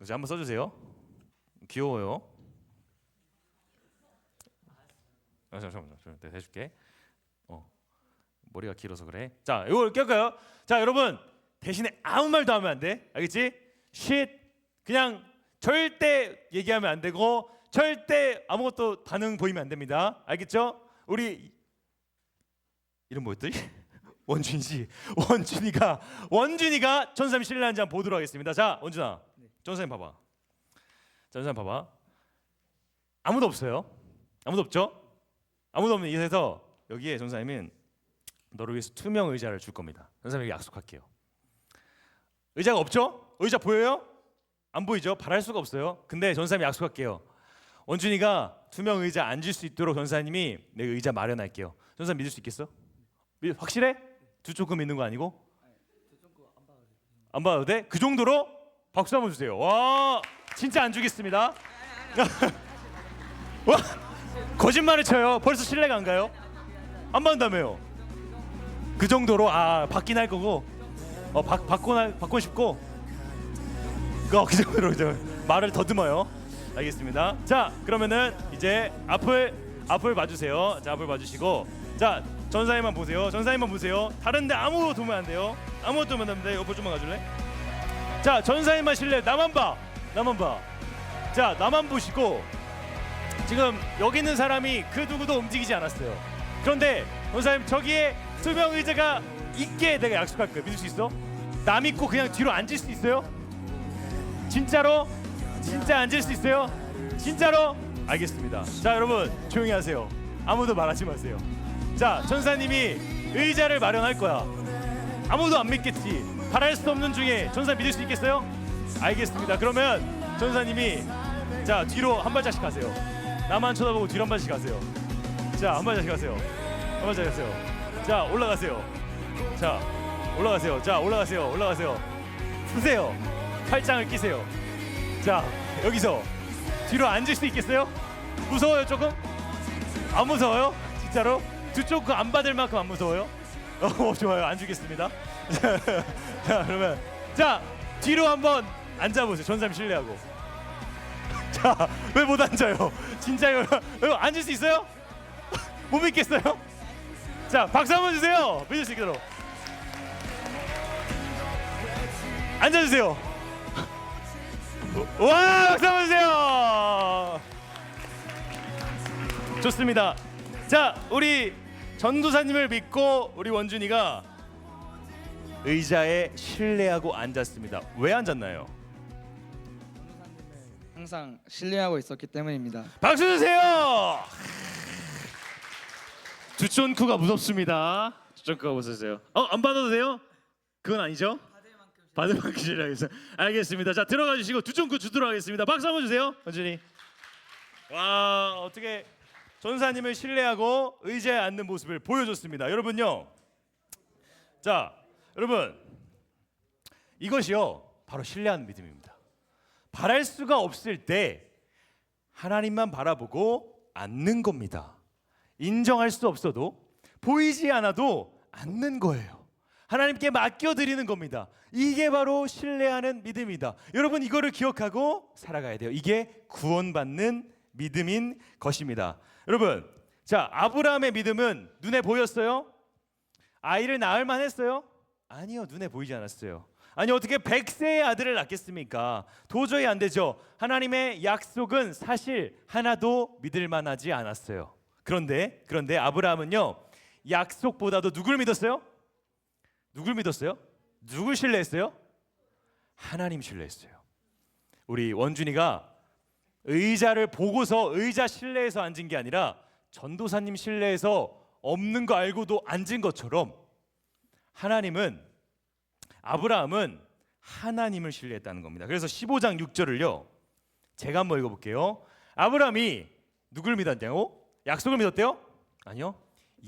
이제 한번 써주세요. 귀여워요. 잠깐만 내가 해줄게. 머리가 길어서 그래. 자 이걸 낄까요? 자 여러분 대신에 아무 말도 하면 안 돼. 알겠지? 쉿 그냥 절대 얘기하면 안 되고 절대 아무것도 반응 보이면 안 됩니다. 알겠죠? 우리 이름 뭐였더니? 원준이지. 원준이가 전사님 신뢰하는지 한번 보도록 하겠습니다. 자 원준아 전사님 봐봐. 전사님 봐봐. 아무도 없어요. 아무도 없죠? 아무도 없는 이곳에서 여기에 전사님은 너를 위해서 투명 의자를 줄 겁니다. 전사님에게 약속할게요. 의자가 없죠? 의자 보여요? 안 보이죠? 바랄 수가 없어요. 근데 전사님이 약속할게요. 원준이가 투명 의자 앉을 수 있도록 전사님이 내 의자 마련할게요. 전사님 믿을 수 있겠어? 확실해? 두쪽금 믿는 거 아니고? 안 봐도 돼? 그 정도로 박수 한번 주세요. 와 진짜 안 주겠습니다. 와 거짓말을 쳐요. 벌써 신뢰가 안 가요? 안 받는다며요. 그 정도로 받긴 할 거고 받고 싶고 그 정도로 말을 더듬어요. 알겠습니다. 자 그러면은 이제 앞을 봐주세요. 자 앞을 봐주시고 자 전사님만 보세요. 다른데 아무것도 도면 안 돼요. 아무것도 도면 안 돼. 옆으로 좀만 가줄래? 자 전사님만 실례. 나만 봐. 자 나만 보시고 지금 여기 있는 사람이 그 누구도 움직이지 않았어요. 그런데 전사님 저기에 투명 의자가 있게 내가 약속할 거예요. 믿을 수 있어? 나 믿고 그냥 뒤로 앉을 수 있어요? 진짜로? 진짜 앉을 수 있어요? 진짜로? 알겠습니다. 자 여러분 조용히 하세요. 아무도 말하지 마세요. 자 전사님이 의자를 마련할 거야. 아무도 안 믿겠지. 바랄 수 없는 중에 전사 믿을 수 있겠어요? 알겠습니다. 그러면 전사님이 자 뒤로 한 발짝씩 가세요. 나만 쳐다보고 뒤로 한 발씩 가세요. 자 한 발짝씩 가세요. 자 올라가세요. 올라가세요. 쓰세요. 팔짱을 끼세요. 자 여기서 뒤로 앉을 수 있겠어요? 무서워요 조금? 안 무서워요? 진짜로? 두쪽 안 받을 만큼 안 무서워요? 좋아요. 안 주겠습니다. 자, 그러면 자 뒤로 한번 앉아보세요. 전사님 실례하고. 자, 왜 못 앉아요? 진짜요? 앉을 수 있어요? 못 믿겠어요? 자, 박수 한번 주세요. 믿을 수 있도록. 앉아주세요. 와, 박수 한번 주세요. 좋습니다. 자, 우리 전도사님을 믿고 우리 원준이가 의자에 신뢰하고 앉았습니다. 왜 앉았나요? 항상 신뢰하고 있었기 때문입니다. 박수 주세요. 주촌쿠가 무섭습니다. 주촌쿠가 무서우세요. 안 받아도 돼요? 그건 아니죠? 받을 만큼 신뢰하겠습니다. 알겠습니다. 자, 들어가 주시고 주촌쿠 주도록 하겠습니다. 박수 한번 주세요. 원준이. 와, 어떻게 전사님을 신뢰하고 의자에 앉는 모습을 보여줬습니다. 여러분요. 자, 여러분 이것이요 바로 신뢰하는 믿음입니다. 바랄 수가 없을 때 하나님만 바라보고 앉는 겁니다. 인정할 수 없어도 보이지 않아도 앉는 거예요. 하나님께 맡겨드리는 겁니다. 이게 바로 신뢰하는 믿음이다. 여러분 이거를 기억하고 살아가야 돼요. 이게 구원받는 믿음인 것입니다. 여러분, 자 아브라함의 믿음은 눈에 보였어요? 아이를 낳을 만했어요? 아니요, 눈에 보이지 않았어요. 아니 어떻게 100세의 아들을 낳겠습니까? 도저히 안 되죠. 하나님의 약속은 사실 하나도 믿을 만하지 않았어요. 그런데 아브라함은요 약속보다도 누굴 믿었어요? 누굴 믿었어요? 누굴 신뢰했어요? 하나님 신뢰했어요. 우리 원준이가 의자를 보고서 의자 신뢰해서 앉은 게 아니라 전도사님 신뢰해서 없는 거 알고도 앉은 것처럼 아브라함은 하나님을 신뢰했다는 겁니다. 그래서 15장 6절을요 제가 한번 읽어볼게요. 아브라함이 누굴 믿었냐고? 약속을 믿었대요? 아니요,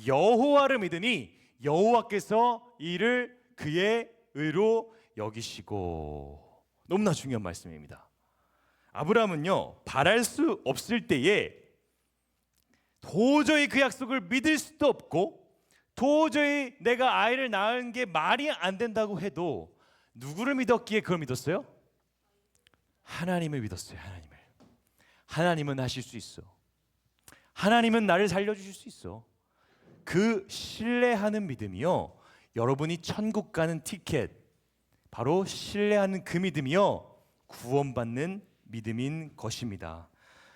여호와를 믿으니 여호와께서 이를 그의 의로 여기시고. 너무나 중요한 말씀입니다. 아브라함은요 바랄 수 없을 때에 도저히 그 약속을 믿을 수도 없고 도저히 내가 아이를 낳은 게 말이 안 된다고 해도 누구를 믿었기에 그걸 믿었어요? 하나님을 믿었어요. 하나님은 하실 수 있어. 하나님은 나를 살려주실 수 있어. 그 신뢰하는 믿음이요 여러분이 천국 가는 티켓, 바로 신뢰하는 그 믿음이요 구원받는 믿음인 것입니다.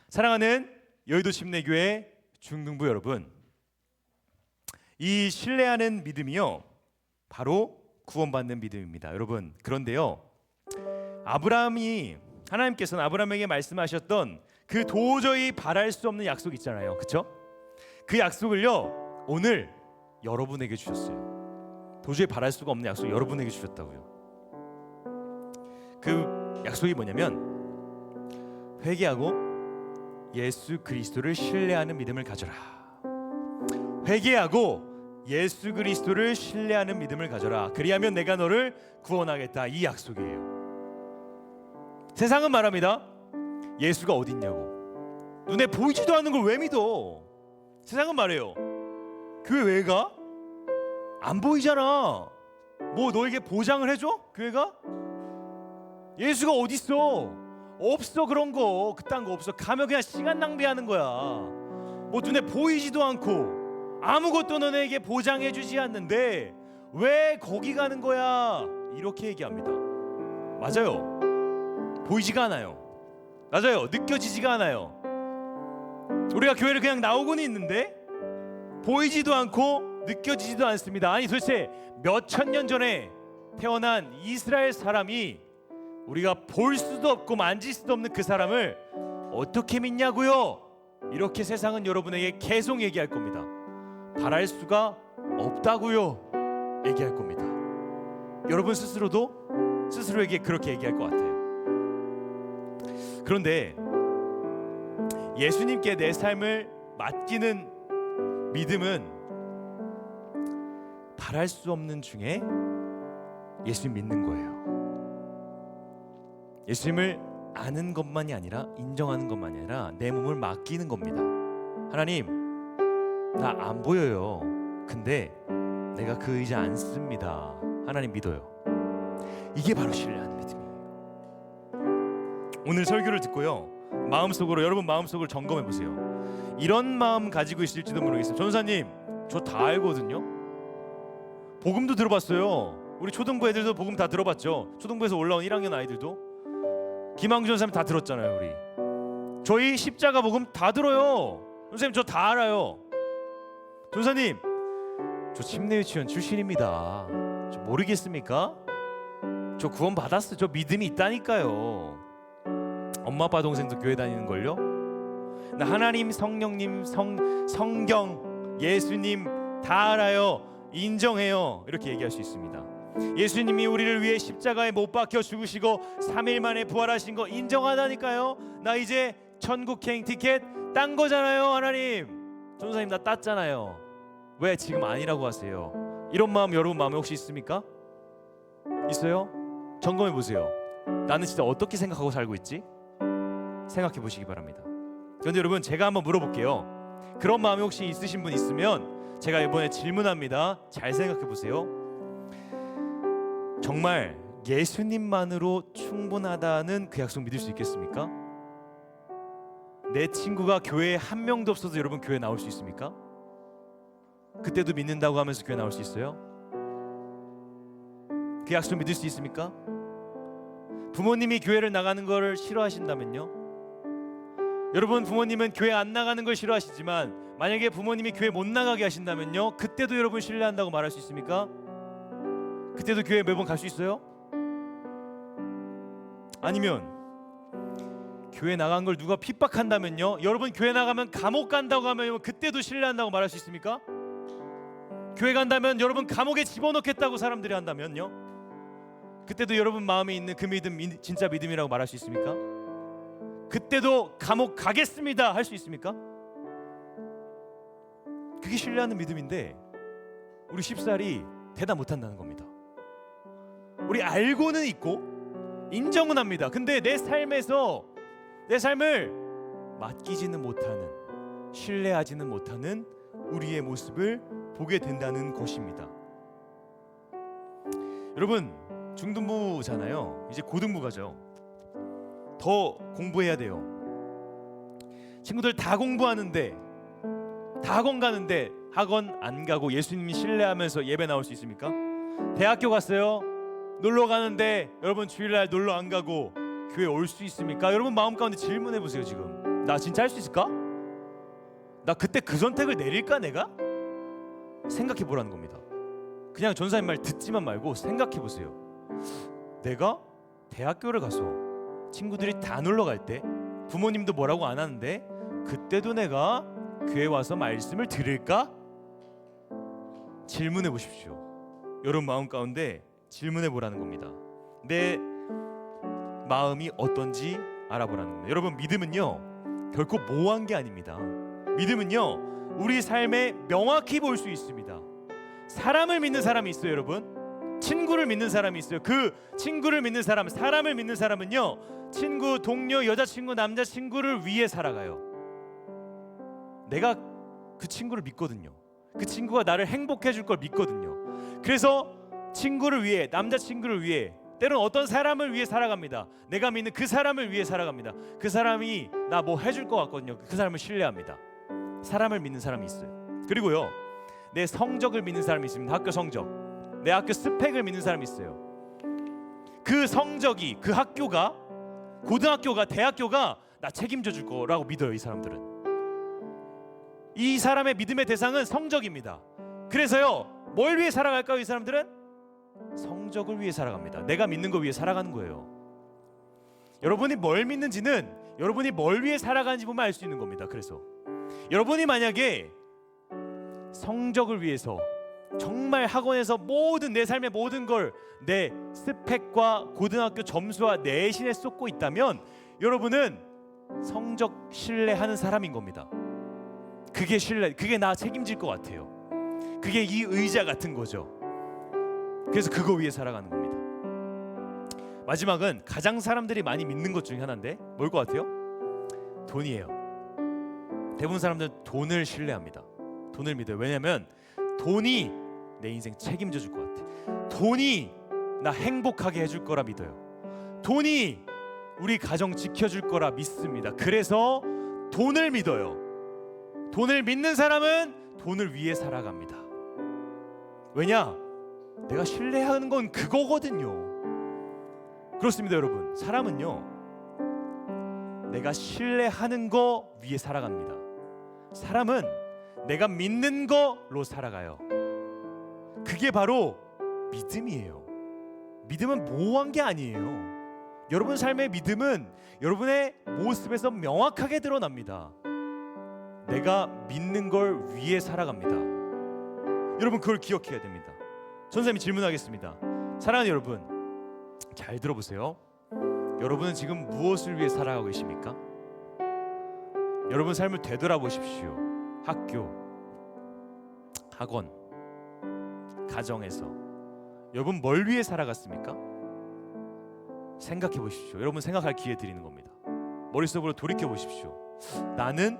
사랑하는 여의도 침례교회 중등부 여러분, 이 신뢰하는 믿음이요 바로 구원받는 믿음입니다. 여러분, 그런데요 하나님께서는 아브라함에게 말씀하셨던 그 도저히 바랄 수 없는 약속 있잖아요, 그렇죠? 그 약속을요 오늘 여러분에게 주셨어요. 도저히 바랄 수가 없는 약속 여러분에게 주셨다고요. 그 약속이 뭐냐면 회개하고 예수 그리스도를 신뢰하는 믿음을 가져라. 회개하고 예수 그리스도를 신뢰하는 믿음을 가져라. 그리하면 내가 너를 구원하겠다. 이 약속이에요. 세상은 말합니다. 예수가 어디 있냐고. 눈에 보이지도 않는 걸 왜 믿어? 세상은 말해요. 교회 왜 가? 안 보이잖아. 뭐 너에게 보장을 해줘? 교회가? 예수가 어디 있어? 없어. 그런 거 그딴 거 없어. 가면 그냥 시간 낭비하는 거야. 뭐 눈에 보이지도 않고 아무것도 너네에게 보장해주지 않는데 왜 거기 가는 거야? 이렇게 얘기합니다. 맞아요. 보이지가 않아요. 맞아요. 느껴지지가 않아요. 우리가 교회를 그냥 나오고는 있는데 보이지도 않고 느껴지지도 않습니다. 아니 도대체 몇 천 년 전에 태어난 이스라엘 사람이 우리가 볼 수도 없고 만질 수도 없는 그 사람을 어떻게 믿냐고요? 이렇게 세상은 여러분에게 계속 얘기할 겁니다. 바랄 수가 없다고요 얘기할 겁니다. 여러분 스스로도 스스로에게 그렇게 얘기할 것 같아요. 그런데 예수님께 내 삶을 맡기는 믿음은 바랄 수 없는 중에 예수님 믿는 거예요. 예수님을 아는 것만이 아니라 인정하는 것만이 아니라 내 몸을 맡기는 겁니다. 하나님, 나 안 보여요. 근데 내가 그 의자 안 씁니다. 하나님 믿어요. 이게 바로 신뢰하는 믿음이에요. 오늘 설교를 듣고요, 마음속으로, 여러분 마음속을 점검해 보세요. 이런 마음 가지고 있을지도 모르겠어요. 전사님, 저 다 알거든요. 복음도 들어봤어요. 우리 초등부 애들도 복음 다 들어봤죠. 초등부에서 올라온 1학년 아이들도. 김항준 선생님 다 들었잖아요. 우리 저희 십자가 복음 다 들어요. 선생님, 저 다 알아요. 전사님, 저 침례유치원 출신입니다. 저 모르겠습니까? 저 구원 받았어요. 저 믿음이 있다니까요. 엄마 아빠 동생도 교회 다니는 걸요. 나 하나님, 성령님, 성경, 예수님 다 알아요. 인정해요. 이렇게 얘기할 수 있습니다. 예수님이 우리를 위해 십자가에 못 박혀 죽으시고 3일 만에 부활하신 거 인정하다니까요. 나 이제 천국행 티켓 딴 거잖아요. 하나님, 전사님 나 땄잖아요. 왜 지금 아니라고 하세요? 이런 마음 여러분 마음에 혹시 있습니까? 있어요? 점검해 보세요. 나는 진짜 어떻게 생각하고 살고 있지? 생각해 보시기 바랍니다. 그런데 여러분, 제가 한번 물어볼게요. 그런 마음이 혹시 있으신 분 있으면 제가 이번에 질문합니다. 잘 생각해 보세요. 정말 예수님만으로 충분하다는 그 약속 믿을 수 있겠습니까? 내 친구가 교회에 한 명도 없어서 여러분 교회 나올 수 있습니까? 그때도 믿는다고 하면서 교회 나올 수 있어요? 그 약속 믿을 수 있습니까? 부모님이 교회를 나가는 걸 싫어하신다면요? 여러분, 부모님은 교회 안 나가는 걸 싫어하시지만 만약에 부모님이 교회 못 나가게 하신다면요, 그때도 여러분 신뢰한다고 말할 수 있습니까? 그때도 교회 매번 갈 수 있어요? 아니면 교회 나간 걸 누가 핍박한다면요, 여러분 교회 나가면 감옥 간다고 하면 그때도 신뢰한다고 말할 수 있습니까? 교회 간다면 여러분 감옥에 집어넣겠다고 사람들이 한다면요, 그때도 여러분 마음에 있는 그 믿음 진짜 믿음이라고 말할 수 있습니까? 그때도 감옥 가겠습니다 할 수 있습니까? 그게 신뢰하는 믿음인데 우리 쉽사리 대답 못한다는 겁니다. 우리 알고는 있고 인정은 합니다. 근데 내 삶에서 내 삶을 맡기지는 못하는, 신뢰하지는 못하는 우리의 모습을 보게 된다는 것입니다. 여러분, 중등부잖아요. 이제 고등부 가죠. 더 공부해야 돼요. 친구들 다 공부하는데, 다 학원 가는데 학원 안 가고 예수님이 신뢰하면서 예배 나올 수 있습니까? 대학교 갔어요. 놀러 가는데 여러분 주일날 놀러 안 가고 교회 올 수 있습니까? 여러분 마음 가운데 질문해 보세요. 지금 나 진짜 할 수 있을까? 나 그때 그 선택을 내릴까 내가? 생각해 보라는 겁니다. 그냥 전사님 말 듣지만 말고 생각해 보세요. 내가 대학교를 가서 친구들이 다 놀러 갈 때 부모님도 뭐라고 안 하는데 그때도 내가 교회 와서 말씀을 들을까? 질문해 보십시오. 여러분 마음 가운데 질문해 보라는 겁니다. 내 마음이 어떤지 알아보라는 겁니다. 여러분, 믿음은요 결코 모호한 게 아닙니다. 믿음은요 우리 삶에 명확히 볼 수 있습니다. 사람을 믿는 사람이 있어요. 여러분, 친구를 믿는 사람이 있어요. 그 친구를 믿는 사람, 사람을 믿는 사람은요 친구, 동료, 여자친구, 남자친구를 위해 살아가요. 내가 그 친구를 믿거든요. 그 친구가 나를 행복해 줄 걸 믿거든요. 그래서 친구를 위해, 남자친구를 위해, 때로는 어떤 사람을 위해 살아갑니다. 내가 믿는 그 사람을 위해 살아갑니다. 그 사람이 나 뭐 해줄 것 같거든요. 그 사람을 신뢰합니다. 사람을 믿는 사람이 있어요. 그리고요 내 성적을 믿는 사람이 있습니다. 학교 성적, 내 학교 스펙을 믿는 사람이 있어요. 그 성적이, 그 학교가, 고등학교가, 대학교가 나 책임져 줄 거라고 믿어요. 이 사람들은. 이 사람의 믿음의 대상은 성적입니다. 그래서요 뭘 위해 살아갈까요? 이 사람들은 성적을 위해 살아갑니다. 내가 믿는 거 위해 살아가는 거예요. 여러분이 뭘 믿는지는 여러분이 뭘 위해 살아가는지 보면 알 수 있는 겁니다. 그래서 여러분이 만약에 성적을 위해서 정말 학원에서 모든 내 삶의 모든 걸 내 스펙과 고등학교 점수와 내신에 쏟고 있다면 여러분은 성적 신뢰하는 사람인 겁니다. 그게 신뢰, 그게 나 책임질 것 같아요. 그게 이 의자 같은 거죠. 그래서 그거 위해 살아가는 겁니다. 마지막은 가장 사람들이 많이 믿는 것 중에 하나인데 뭘 것 같아요? 돈이에요. 대부분 사람들은 돈을 신뢰합니다. 돈을 믿어요. 왜냐하면 돈이 내 인생 책임져 줄 것 같아. 돈이 나 행복하게 해줄 거라 믿어요. 돈이 우리 가정 지켜줄 거라 믿습니다. 그래서 돈을 믿어요. 돈을 믿는 사람은 돈을 위해 살아갑니다. 왜냐? 내가 신뢰하는 건 그거거든요. 그렇습니다, 여러분. 사람은요, 내가 신뢰하는 거 위에 살아갑니다. 사람은 내가 믿는 거로 살아가요. 그게 바로 믿음이에요. 믿음은 모호한 게 아니에요. 여러분 삶의 믿음은 여러분의 모습에서 명확하게 드러납니다. 내가 믿는 걸 위해 살아갑니다. 여러분 그걸 기억해야 됩니다. 선생님이 질문하겠습니다. 사랑하는 여러분, 잘 들어보세요. 여러분은 지금 무엇을 위해 살아가고 계십니까? 여러분 삶을 되돌아보십시오. 학교, 학원, 가정에서 여러분 뭘 위해 살아갔습니까? 생각해 보십시오. 여러분 생각할 기회 드리는 겁니다. 머릿속으로 돌이켜 보십시오. 나는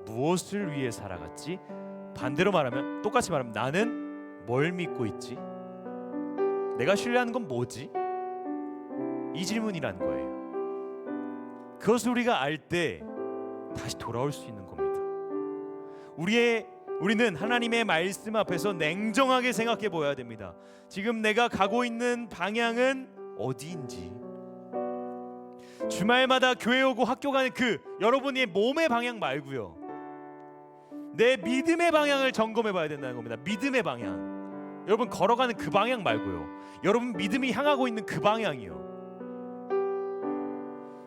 무엇을 위해 살아갔지? 반대로 말하면, 똑같이 말하면 나는 뭘 믿고 있지? 내가 신뢰하는 건 뭐지? 이 질문이라는 거예요. 그것을 우리가 알 때 다시 돌아올 수 있는 겁니다. 우리는 하나님의 말씀 앞에서 냉정하게 생각해 보아야 됩니다. 지금 내가 가고 있는 방향은 어디인지, 주말마다 교회 오고 학교 가는 그 여러분의 몸의 방향 말고요, 내 믿음의 방향을 점검해 봐야 된다는 겁니다. 믿음의 방향, 여러분 걸어가는 그 방향 말고요, 여러분 믿음이 향하고 있는 그 방향이요.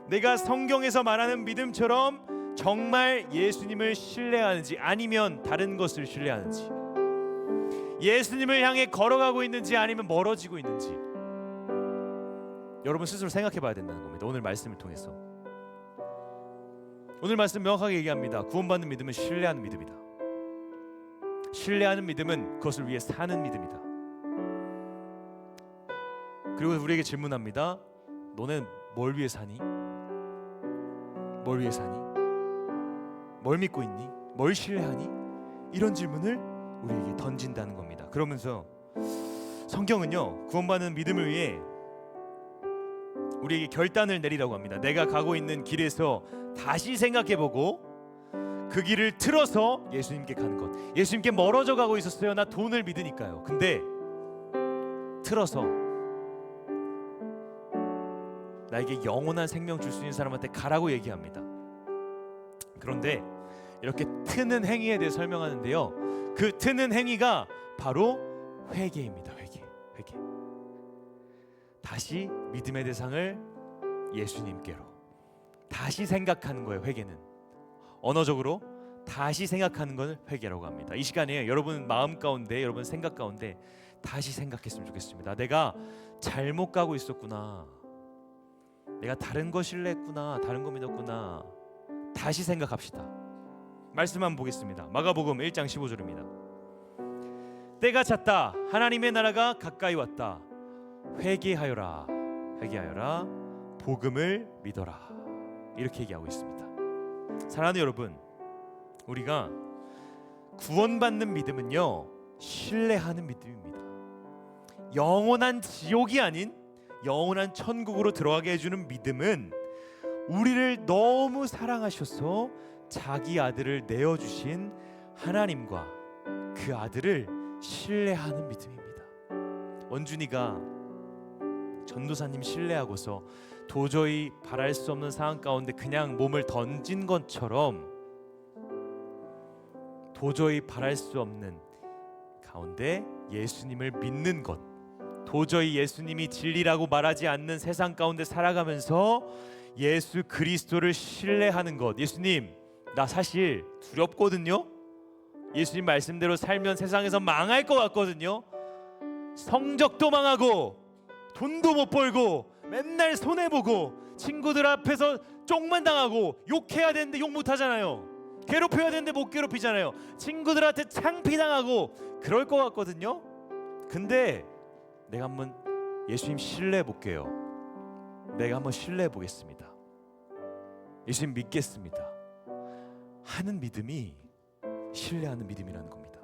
내가 성경에서 말하는 믿음처럼 정말 예수님을 신뢰하는지 아니면 다른 것을 신뢰하는지, 예수님을 향해 걸어가고 있는지 아니면 멀어지고 있는지 여러분 스스로 생각해 봐야 된다는 겁니다. 오늘 말씀을 통해서. 오늘 말씀 명확하게 얘기합니다. 구원받는 믿음은 신뢰하는 믿음이다. 신뢰하는 믿음은 그것을 위해 사는 믿음이다. 그리고 우리에게 질문합니다. 너는 뭘 위해 사니? 뭘 위해 사니? 뭘 믿고 있니? 뭘 신뢰하니? 이런 질문을 우리에게 던진다는 겁니다. 그러면서 성경은요, 구원받는 믿음을 위해 우리에게 결단을 내리라고 합니다. 내가 가고 있는 길에서 다시 생각해보고 그 길을 틀어서 예수님께 가는 것. 예수님께 멀어져 가고 있었어요. 나 돈을 믿으니까요. 근데 틀어서 나에게 영원한 생명 줄 수 있는 사람한테 가라고 얘기합니다. 그런데 이렇게 트는 행위에 대해 설명하는데요, 그 트는 행위가 바로 회개입니다. 회개. 다시 믿음의 대상을 예수님께로 다시 생각하는 거예요. 회개는 언어적으로 다시 생각하는 걸 회개라고 합니다. 이 시간에 여러분 마음 가운데, 여러분 생각 가운데 다시 생각했으면 좋겠습니다. 내가 잘못 가고 있었구나, 내가 다른 거 신뢰했구나, 다른 거 믿었구나. 다시 생각합시다. 말씀 한번 보겠습니다. 마가복음 1장 15절입니다. 때가 찼다, 하나님의 나라가 가까이 왔다. 회개하여라, 회개하여라, 복음을 믿어라. 이렇게 얘기하고 있습니다. 사랑하는 여러분, 우리가 구원받는 믿음은요, 신뢰하는 믿음입니다. 영원한 지옥이 아닌 영원한 천국으로 들어가게 해주는 믿음은 우리를 너무 사랑하셔서 자기 아들을 내어주신 하나님과 그 아들을 신뢰하는 믿음입니다. 원준이가 전도사님 신뢰하고서 도저히 바랄 수 없는 상황 가운데 그냥 몸을 던진 것처럼 도저히 바랄 수 없는 가운데 예수님을 믿는 것, 도저히 예수님이 진리라고 말하지 않는 세상 가운데 살아가면서 예수 그리스도를 신뢰하는 것. 예수님, 나 사실 두렵거든요. 예수님 말씀대로 살면 세상에서 망할 것 같거든요. 성적도 망하고 돈도 못 벌고 맨날 손해보고 친구들 앞에서 쪽만 당하고 욕해야 되는데 욕 못하잖아요. 괴롭혀야 되는데 못 괴롭히잖아요. 친구들한테 창피당하고 그럴 것 같거든요. 근데 내가 한번 예수님 신뢰해 볼게요. 내가 한번 신뢰해 보겠습니다. 예수님 믿겠습니다 하는 믿음이 신뢰하는 믿음이라는 겁니다.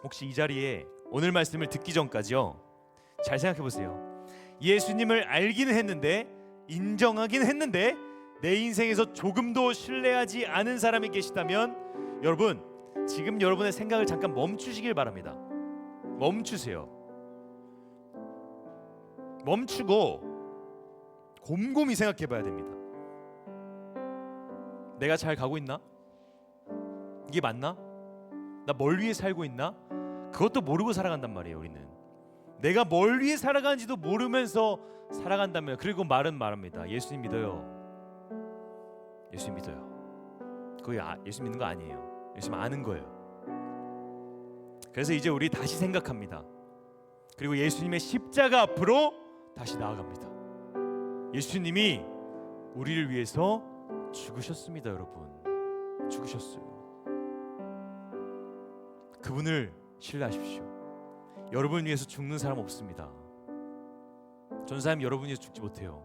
혹시 이 자리에 오늘 말씀을 듣기 전까지요, 잘 생각해 보세요. 예수님을 알기는 했는데, 인정하긴 했는데 내 인생에서 조금도 신뢰하지 않은 사람이 계시다면, 여러분 지금 여러분의 생각을 잠깐 멈추시길 바랍니다. 멈추세요. 멈추고 곰곰이 생각해 봐야 됩니다. 내가 잘 가고 있나? 이게 맞나? 나 뭘 위해 살고 있나? 그것도 모르고 살아간단 말이에요. 우리는 내가 뭘 위해 살아가는지도 모르면서 살아간다면, 그리고 말합니다. 예수님 믿어요. 예수님 믿어요. 그거 예수 믿는 거 아니에요. 예수님 아는 거예요. 그래서 이제 우리 다시 생각합니다. 그리고 예수님의 십자가 앞으로 다시 나아갑니다. 예수님이 우리를 위해서 죽으셨습니다. 여러분, 죽으셨어요. 그분을 신뢰하십시오. 여러분을 위해서 죽는 사람 없습니다. 전사님 여러분을 위해서 죽지 못해요.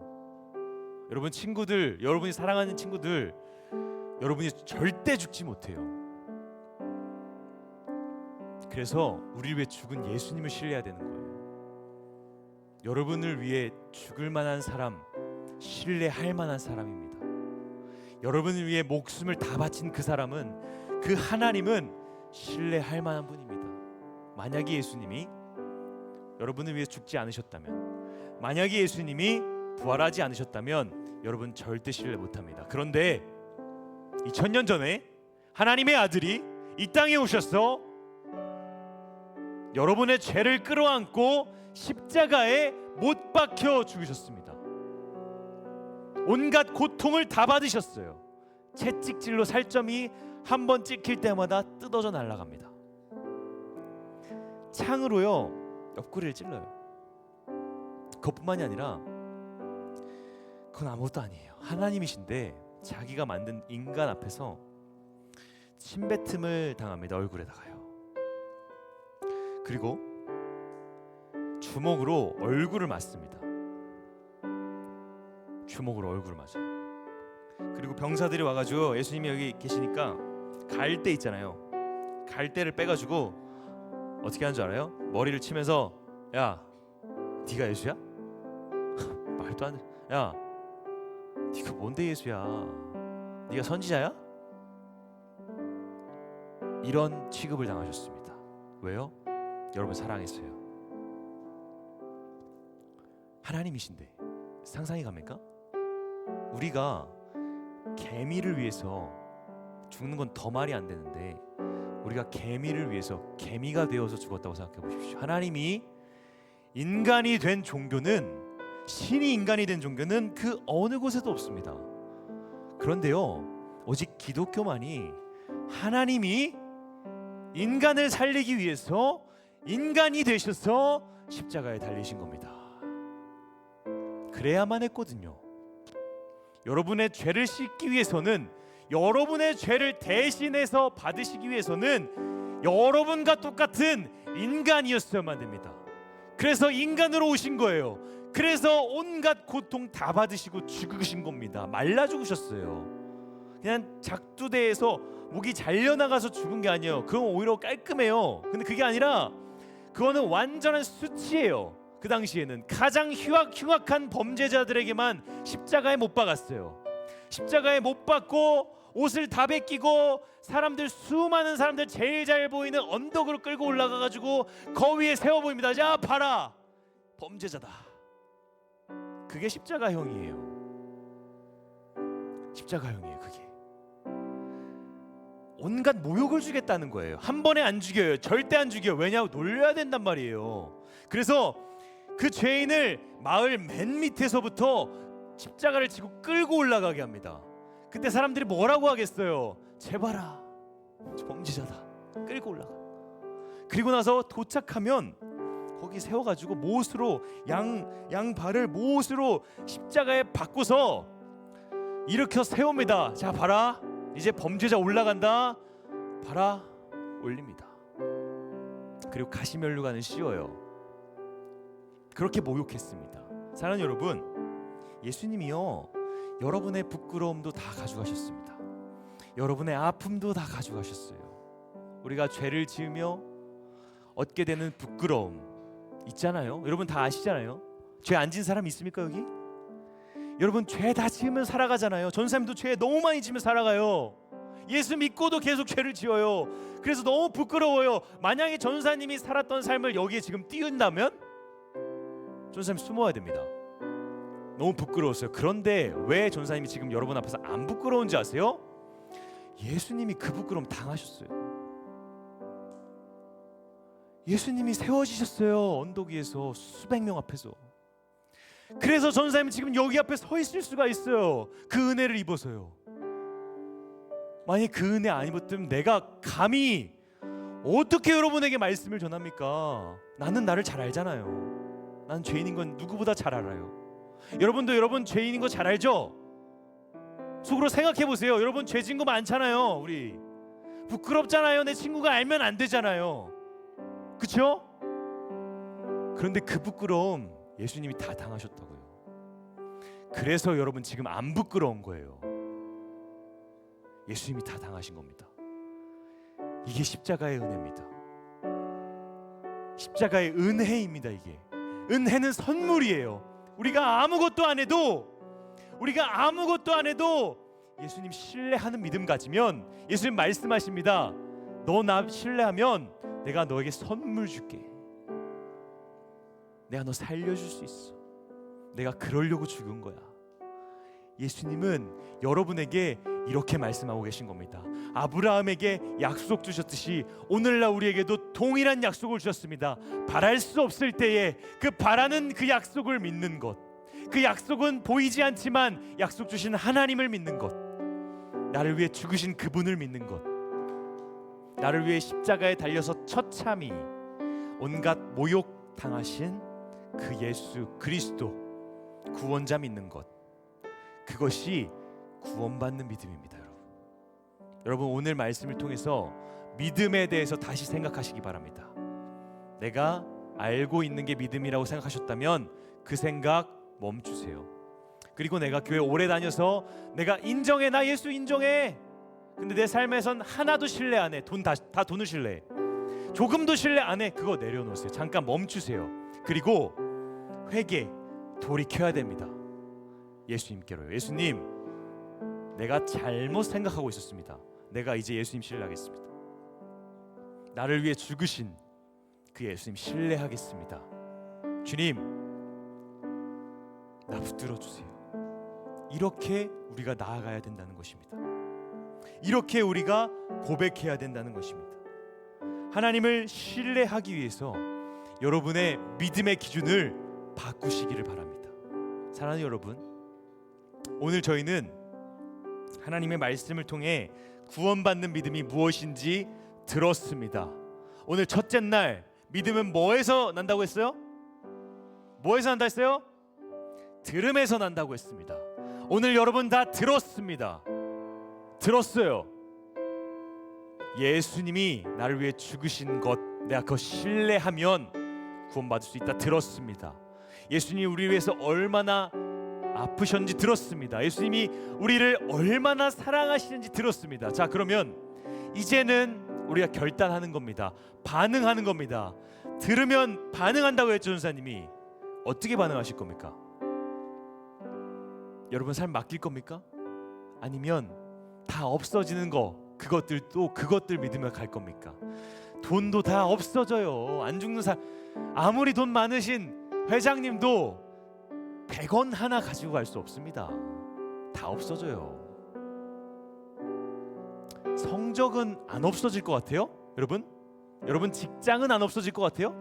여러분 친구들, 여러분이 사랑하는 친구들, 여러분이 절대 죽지 못해요. 그래서 우리를 위해 죽은 예수님을 신뢰해야 되는 거예요. 여러분을 위해 죽을 만한 사람, 신뢰할 만한 사람입니다. 여러분을 위해 목숨을 다 바친 그 사람은, 그 하나님은 신뢰할 만한 분입니다. 만약에 예수님이 여러분을 위해 죽지 않으셨다면, 만약에 예수님이 부활하지 않으셨다면 여러분 절대 신뢰 못합니다. 그런데 2000년 전에 하나님의 아들이 이 땅에 오셔서 여러분의 죄를 끌어안고 십자가에 못 박혀 죽으셨습니다. 온갖 고통을 다 받으셨어요. 채찍질로 살점이 한 번 찍힐 때마다 뜯어져 날아갑니다. 창으로요 옆구리를 찔러요. 그것뿐만이 아니라 그건 아무것도 아니에요. 하나님이신데 자기가 만든 인간 앞에서 침뱉음을 당합니다. 얼굴에다가요. 그리고 주먹으로 얼굴을 맞습니다. 주먹으로 얼굴을 맞아요. 그리고 병사들이 와가지고 예수님이 여기 계시니까 갈대 있잖아요. 갈대를 빼가지고 어떻게 하는 줄 알아요? 머리를 치면서, 야, 네가 예수야? 말도 안 돼. 야, 네가 뭔데 예수야? 네가 선지자야? 이런 취급을 당하셨습니다. 왜요? 여러분 사랑했어요. 하나님이신데 상상이 갑니까? 우리가 개미를 위해서 죽는 건 더 말이 안 되는데, 우리가 개미를 위해서 개미가 되어서 죽었다고 생각해 보십시오. 하나님이 인간이 된 종교는, 신이 인간이 된 종교는 그 어느 곳에도 없습니다. 그런데요, 오직 기독교만이 하나님이 인간을 살리기 위해서 인간이 되셔서 십자가에 달리신 겁니다. 그래야만 했거든요. 여러분의 죄를 씻기 위해서는, 여러분의 죄를 대신해서 받으시기 위해서는 여러분과 똑같은 인간이었어야만 됩니다. 그래서 인간으로 오신 거예요. 그래서 온갖 고통 다 받으시고 죽으신 겁니다. 말라 죽으셨어요. 그냥 작두대에서 목이 잘려나가서 죽은 게 아니에요. 그럼 오히려 깔끔해요. 근데 그게 아니라 그거는 완전한 수치예요. 그 당시에는 가장 흉악한 범죄자들에게만 십자가에 못 박았어요. 십자가에 못 박고 옷을 다 벗기고 수많은 사람들 제일 잘 보이는 언덕으로 끌고 올라가가지고 거위에 세워 보입니다. 자, 봐라, 범죄자다. 그게 십자가형이에요. 십자가형이에요. 그게 온갖 모욕을 주겠다는 거예요. 한 번에 안 죽여요. 절대 안 죽여요. 왜냐하면 놀려야 된단 말이에요. 그래서 그 죄인을 마을 맨 밑에서부터 십자가를 지고 끌고 올라가게 합니다. 그때 사람들이 뭐라고 하겠어요? 제발아, 범죄자다. 끌고 올라가. 그리고 나서 도착하면 거기 세워가지고 못으로 양 발을 못으로 십자가에 박고서 일으켜 세웁니다. 자, 봐라, 이제 범죄자 올라간다. 봐라, 올립니다. 그리고 가시면류관을 씌워요. 그렇게 모욕했습니다. 사랑하는 여러분, 예수님이요, 여러분의 부끄러움도 다 가져가셨습니다. 여러분의 아픔도 다 가져가셨어요. 우리가 죄를 지으며 얻게 되는 부끄러움 있잖아요. 여러분 다 아시잖아요. 죄 안 진 사람 있습니까 여기? 여러분 죄 다 지으면 살아가잖아요. 전사님도 죄 너무 많이 지으면 살아가요. 예수 믿고도 계속 죄를 지어요. 그래서 너무 부끄러워요. 만약에 전사님이 살았던 삶을 여기에 지금 띄운다면 전사님 숨어야 됩니다. 너무 부끄러웠어요. 그런데 왜 전사님이 지금 여러분 앞에서 안 부끄러운지 아세요? 예수님이 그 부끄러움 당하셨어요. 예수님이 세워지셨어요. 언덕 위에서 수백 명 앞에서. 그래서 전사님은 지금 여기 앞에 서 있을 수가 있어요. 그 은혜를 입어서요. 만약 그 은혜 안 입었다면 내가 감히 어떻게 여러분에게 말씀을 전합니까? 나는 나를 잘 알잖아요. 나는 죄인인 건 누구보다 잘 알아요. 여러분도 여러분 죄인인 거 잘 알죠? 속으로 생각해 보세요. 여러분 죄 진 거 많잖아요. 우리 부끄럽잖아요. 내 친구가 알면 안 되잖아요. 그렇죠? 그런데 그 부끄러움 예수님이 다 당하셨다고요. 그래서 여러분 지금 안 부끄러운 거예요. 예수님이 다 당하신 겁니다. 이게 십자가의 은혜입니다. 십자가의 은혜입니다. 이게 은혜는 선물이에요. 우리가 아무것도 안 해도 예수님 신뢰하는 믿음 가지면 예수님 말씀하십니다. 너 나 신뢰하면 내가 너에게 선물 줄게. 내가 너 살려줄 수 있어. 내가 그러려고 죽은 거야. 예수님은 여러분에게 이렇게 말씀하고 계신 겁니다. 아브라함에게 약속 주셨듯이 오늘날 우리에게도 동일한 약속을 주셨습니다. 바랄 수 없을 때에 그 바라는 그 약속을 믿는 것, 그 약속은 보이지 않지만 약속 주신 하나님을 믿는 것, 나를 위해 죽으신 그분을 믿는 것, 나를 위해 십자가에 달려서 처참히 온갖 모욕 당하신 그 예수 그리스도 구원자 믿는 것, 그것이 구원받는 믿음입니다. 여러분 오늘 말씀을 통해서 믿음에 대해서 다시 생각하시기 바랍니다. 내가 알고 있는 게 믿음이라고 생각하셨다면 그 생각 멈추세요. 그리고 내가 교회 오래 다녀서 내가 인정해, 나 예수 인정해. 근데 내 삶에선 하나도 신뢰 안 해. 다 돈을 신뢰해. 조금도 신뢰 안 해. 그거 내려놓으세요. 잠깐 멈추세요. 그리고 회개, 돌이켜야 됩니다. 예수님께로요. 예수님, 내가 잘못 생각하고 있었습니다. 내가 이제 예수님 신뢰하겠습니다. 나를 위해 죽으신 그 예수님 신뢰하겠습니다. 주님, 나 붙들어 주세요. 이렇게 우리가 나아가야 된다는 것입니다. 이렇게 우리가 고백해야 된다는 것입니다. 하나님을 신뢰하기 위해서 여러분의 믿음의 기준을 바꾸시기를 바랍니다. 사랑하는 여러분, 오늘 저희는 하나님의 말씀을 통해 구원받는 믿음이 무엇인지 들었습니다. 오늘 첫째 날 믿음은 뭐에서 난다고 했어요? 뭐에서 난다 했어요? 들음에서 난다고 했습니다. 오늘 여러분 다 들었습니다. 들었어요. 예수님이 나를 위해 죽으신 것, 내가 그거 신뢰하면 구원받을 수 있다. 들었습니다. 예수님이 우리를 위해서 얼마나 아프셨는지 들었습니다. 예수님이 우리를 얼마나 사랑하시는지 들었습니다. 자, 그러면 이제는 우리가 결단하는 겁니다. 반응하는 겁니다. 들으면 반응한다고 했죠, 전사님이. 어떻게 반응하실 겁니까? 여러분 삶 맡길 겁니까? 아니면 다 없어지는 거, 그것들 믿으며 갈 겁니까? 돈도 다 없어져요. 안 죽는 사람, 아무리 돈 많으신 회장님도 100원 하나 가지고 갈 수 없습니다. 다 없어져요. 성적은 안 없어질 것 같아요? 여러분 직장은 안 없어질 것 같아요?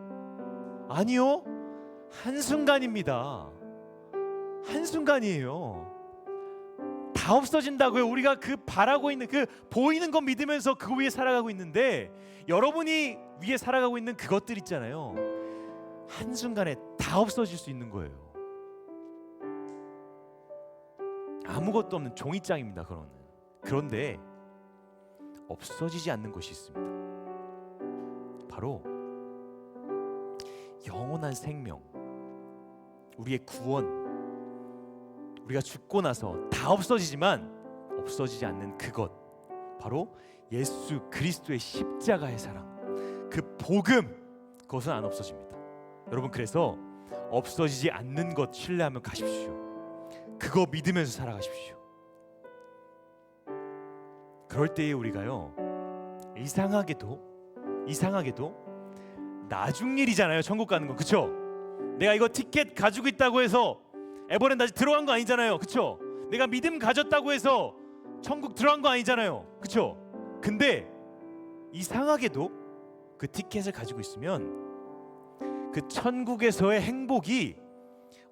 아니요. 한순간입니다. 한순간이에요. 다 없어진다고요. 우리가 그 바라고 있는 그 보이는 것 믿으면서 그 위에 살아가고 있는데, 여러분이 위에 살아가고 있는 그것들 있잖아요. 한순간에 다 없어질 수 있는 거예요. 아무것도 없는 종이장입니다. 그런데 없어지지 않는 것이 있습니다. 바로 영원한 생명, 우리의 구원. 우리가 죽고 나서 다 없어지지만 없어지지 않는 그것, 바로 예수 그리스도의 십자가의 사랑, 그 복음, 그것은 안 없어집니다. 여러분, 그래서 없어지지 않는 것 신뢰하며 가십시오. 그거 믿으면서 살아가십시오. 그럴 때에 우리가요, 이상하게도 나중 일이잖아요. 천국 가는 건. 그쵸? 내가 이거 티켓 가지고 있다고 해서 에버랜드 아직 들어간 거 아니잖아요. 그쵸? 내가 믿음 가졌다고 해서 천국 들어간 거 아니잖아요. 그쵸? 근데 이상하게도 그 티켓을 가지고 있으면 그 천국에서의 행복이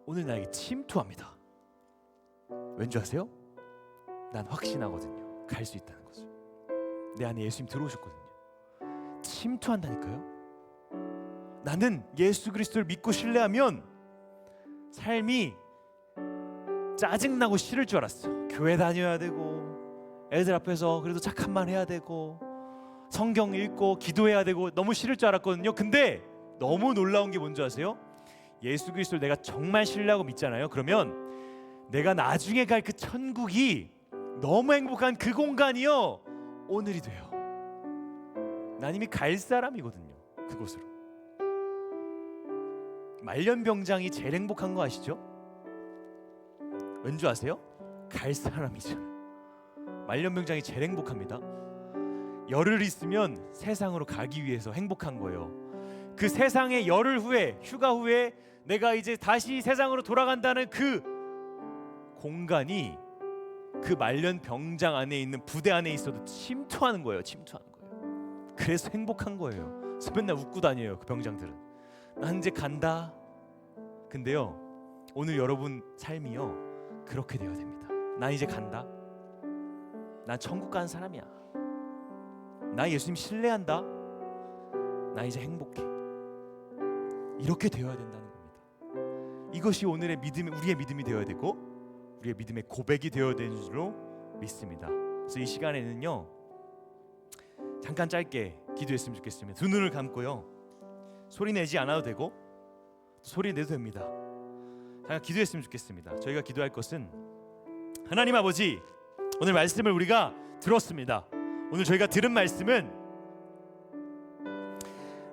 오늘 나에게 침투합니다. 왠지 아세요? 난 확신하거든요. 갈 수 있다는 것을. 내 안에 예수님 들어오셨거든요. 침투한다니까요. 나는 예수 그리스도를 믿고 신뢰하면 삶이 짜증나고 싫을 줄 알았어. 교회 다녀야 되고 애들 앞에서 그래도 착한 말 해야 되고 성경 읽고 기도해야 되고 너무 싫을 줄 알았거든요. 근데 너무 놀라운 게 뭔지 아세요? 예수 그리스도를 내가 정말 신뢰하고 믿잖아요. 그러면 내가 나중에 갈 그 천국이 너무 행복한 그 공간이요, 오늘이 돼요. 난 이미 갈 사람이거든요. 그곳으로. 말년병장이 제일 행복한 거 아시죠? 왠지 아세요? 갈 사람이잖아요. 말년병장이 제일 행복합니다. 열흘 있으면 세상으로 가기 위해서 행복한 거예요. 그 세상의 열흘 후에, 휴가 후에 내가 이제 다시 세상으로 돌아간다는 그 공간이 그 말년병장 안에 있는 부대 안에 있어도 침투하는 거예요. 침투하는 거예요. 그래서 행복한 거예요. 그래서 맨날 웃고 다녀요. 그 병장들은. 난 이제 간다. 근데요, 오늘 여러분 삶이요, 그렇게 되어야 됩니다. 난 이제 간다. 난 천국 가는 사람이야. 나 예수님 신뢰한다. 나 이제 행복해. 이렇게 되어야 된다는 겁니다. 이것이 오늘의 믿음, 우리의 믿음이 되어야 되고 우리의 믿음의 고백이 되어야 되는 줄로 믿습니다. 그래서 이 시간에는요, 잠깐 짧게 기도했으면 좋겠습니다. 두 눈을 감고요, 소리 내지 않아도 되고 소리 내도 됩니다. 잠깐 기도했으면 좋겠습니다. 저희가 기도할 것은, 하나님 아버지, 오늘 말씀을 우리가 들었습니다. 오늘 저희가 들은 말씀은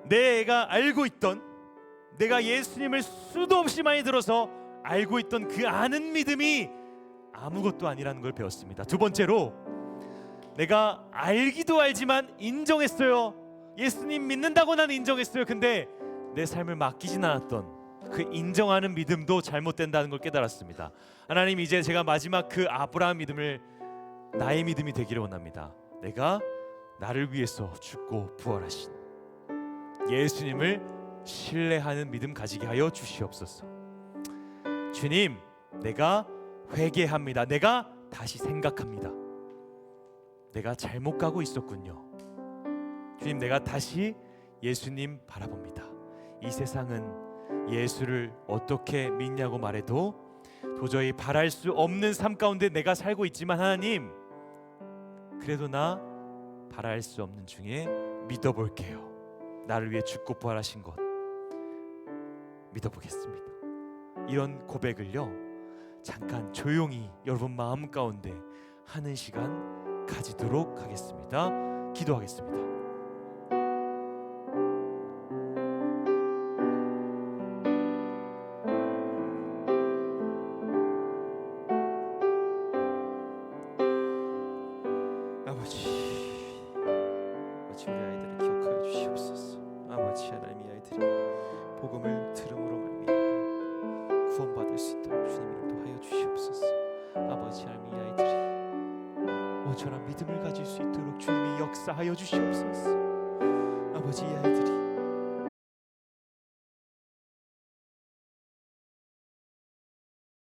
내가 알고 있던, 내가 예수님을 수도 없이 많이 들어서 알고 있던 그 아는 믿음이 아무것도 아니라는 걸 배웠습니다. 두 번째로, 내가 알기도 알지만 인정했어요. 예수님 믿는다고 나는 인정했어요. 근데 내 삶을 맡기진 않았던 그 인정하는 믿음도 잘못된다는 걸 깨달았습니다. 하나님, 이제 제가 마지막 그 아브라함 믿음을 나의 믿음이 되기를 원합니다. 내가 나를 위해서 죽고 부활하신 예수님을 신뢰하는 믿음 가지게 하여 주시옵소서. 주님, 내가 회개합니다. 내가 다시 생각합니다. 내가 잘못 가고 있었군요. 주님, 내가 다시 예수님 바라봅니다. 이 세상은 예수를 어떻게 믿냐고 말해도 도저히 바랄 수 없는 삶 가운데 내가 살고 있지만, 하나님, 그래도 나 바랄 수 없는 중에 믿어볼게요. 나를 위해 죽고 부활하신 것 믿어보겠습니다. 이런 고백을요, 잠깐 조용히 여러분 마음 가운데 하는 시간 가지도록 하겠습니다. 기도하겠습니다. 아버지, 우리 아이들을 기억하여 주시옵소서. 아버지, 하나님, 이 아이들이 복음을 들음으로 말미암아 구원받을 수 있도록 주님 인도하여 주시옵소서. 아버지, 하나님, 이 아이들이 온전한 믿음을 가질 수 있도록 주님이 역사하여 주시옵소서. 아버지, 이 아이들